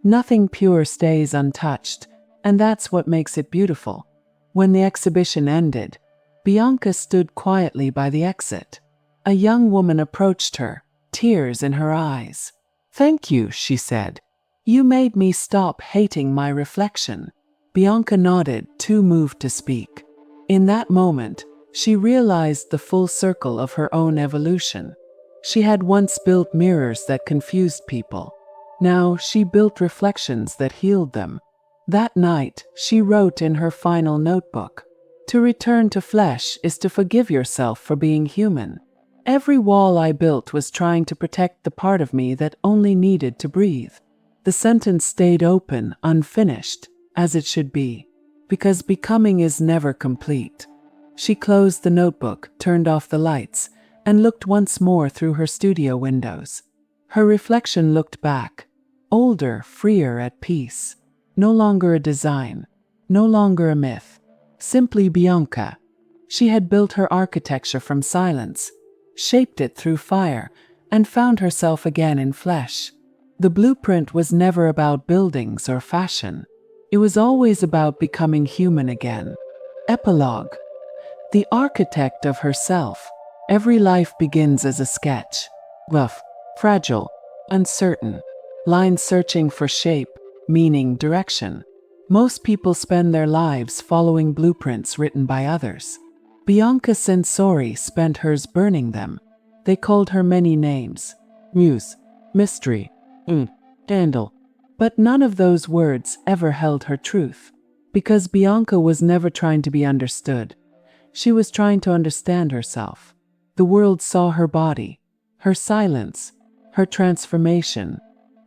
Nothing pure stays untouched, and that's what makes it beautiful. When the exhibition ended, Bianca stood quietly by the exit. A young woman approached her, tears in her eyes. "Thank you," she said. "You made me stop hating my reflection." Bianca nodded, too moved to speak. In that moment, she realized the full circle of her own evolution. She had once built mirrors that confused people. Now she built reflections that healed them. That night, she wrote in her final notebook, "To return to flesh is to forgive yourself for being human. Every wall I built was trying to protect the part of me that only needed to breathe." The sentence stayed open, unfinished, as it should be, because becoming is never complete. She closed the notebook, turned off the lights, and looked once more through her studio windows. Her reflection looked back, older, freer, at peace. No longer a design, no longer a myth, simply Bianca. She had built her architecture from silence, shaped it through fire, and found herself again in flesh. The blueprint was never about buildings or fashion. It was always about becoming human again. Epilogue. The architect of herself. Every life begins as a sketch. Rough, fragile, uncertain. Lines searching for shape, meaning, direction. Most people spend their lives following blueprints written by others. Bianca Censori spent hers burning them. They called her many names. Muse, mystery, scandal. But none of those words ever held her truth. Because Bianca was never trying to be understood. She was trying to understand herself. The world saw her body, her silence, her transformation.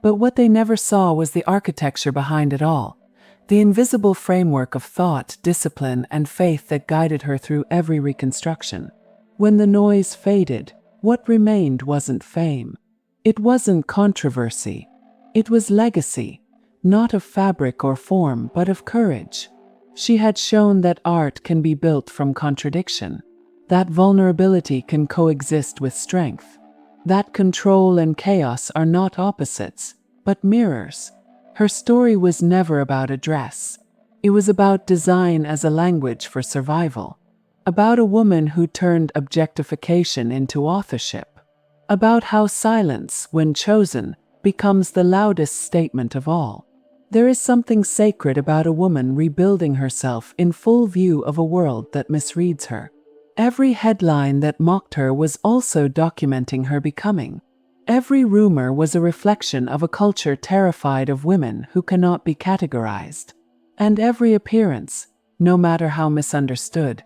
But what they never saw was the architecture behind it all. The invisible framework of thought, discipline, and faith that guided her through every reconstruction. When the noise faded, what remained wasn't fame. It wasn't controversy. It was legacy, not of fabric or form, but of courage. She had shown that art can be built from contradiction, that vulnerability can coexist with strength, that control and chaos are not opposites, but mirrors. Her story was never about a dress. It was about design as a language for survival, about a woman who turned objectification into authorship, about how silence, when chosen, becomes the loudest statement of all. There is something sacred about a woman rebuilding herself in full view of a world that misreads her. Every headline that mocked her was also documenting her becoming. Every rumor was a reflection of a culture terrified of women who cannot be categorized. And every appearance, no matter how misunderstood,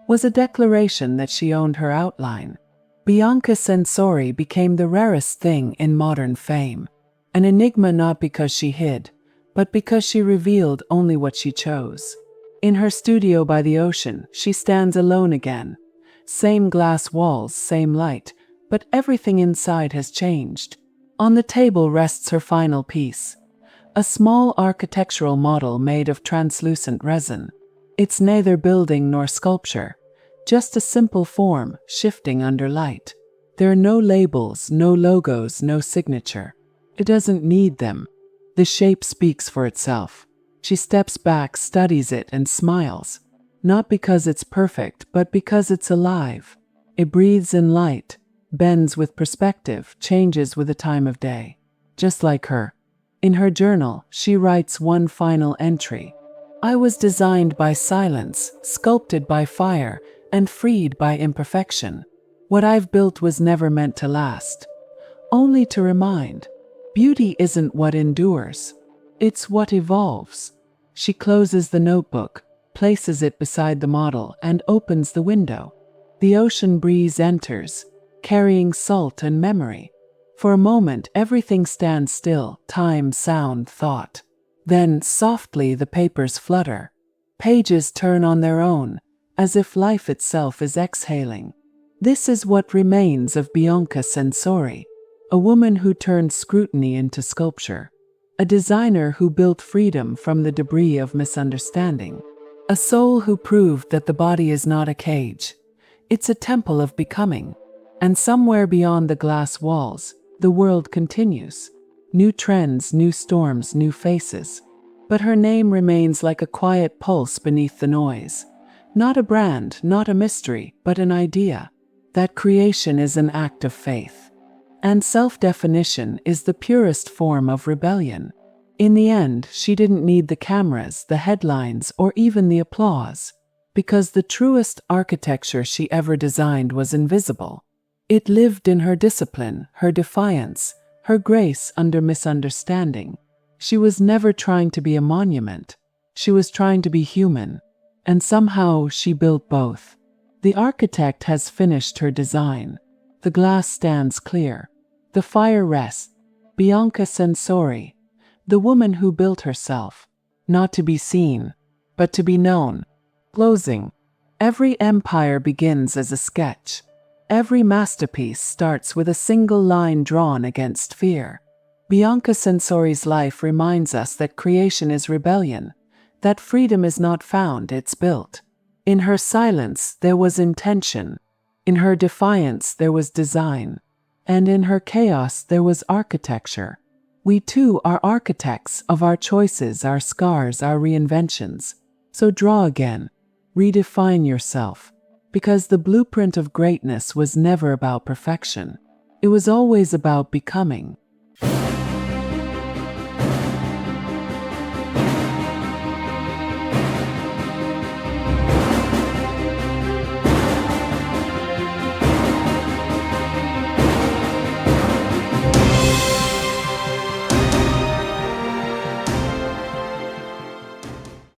was a declaration that she owned her outline. Bianca Censori became the rarest thing in modern fame. An enigma not because she hid, but because she revealed only what she chose. In her studio by the ocean, she stands alone again. Same glass walls, same light, but everything inside has changed. On the table rests her final piece, a small architectural model made of translucent resin. It's neither building nor sculpture, just a simple form shifting under light. There are no labels, no logos, no signature. It doesn't need them. The shape speaks for itself. She steps back, studies it, and smiles. Not because it's perfect, but because it's alive. It breathes in light, bends with perspective, changes with the time of day. Just like her. In her journal, she writes one final entry. I was designed by silence, sculpted by fire, and freed by imperfection. What I've built was never meant to last. only to remind, beauty isn't what endures, it's what evolves. She closes the notebook, places it beside the model, and opens the window. The ocean breeze enters, carrying salt and memory. For a moment, everything stands still, time, sound, thought. Then, softly, the papers flutter. Pages turn on their own, as if life itself is exhaling. This is what remains of Bianca Censori, a woman who turned scrutiny into sculpture, a designer who built freedom from the debris of misunderstanding, a soul who proved that the body is not a cage, it's a temple of becoming. And somewhere beyond the glass walls, the world continues. New trends, new storms, new faces. But her name remains like a quiet pulse beneath the noise. Not a brand, not a mystery, but an idea. That creation is an act of faith. And self-definition is the purest form of rebellion. In the end, she didn't need the cameras, the headlines, or even the applause, because the truest architecture she ever designed was invisible. It lived in her discipline, her defiance, her grace under misunderstanding. She was never trying to be a monument. She was trying to be human. And somehow she built both. The architect has finished her design. The glass stands clear. The fire rests. Bianca Censori, the woman who built herself, not to be seen, but to be known. Closing. Every empire begins as a sketch. Every masterpiece starts with a single line drawn against fear. Bianca Censori's life reminds us that creation is rebellion, that freedom is not found, it's built. In her silence there was intention, in her defiance there was design, and in her chaos there was architecture. We too are architects of our choices, our scars, our reinventions. So draw again, redefine yourself, because the blueprint of greatness was never about perfection. It was always about becoming.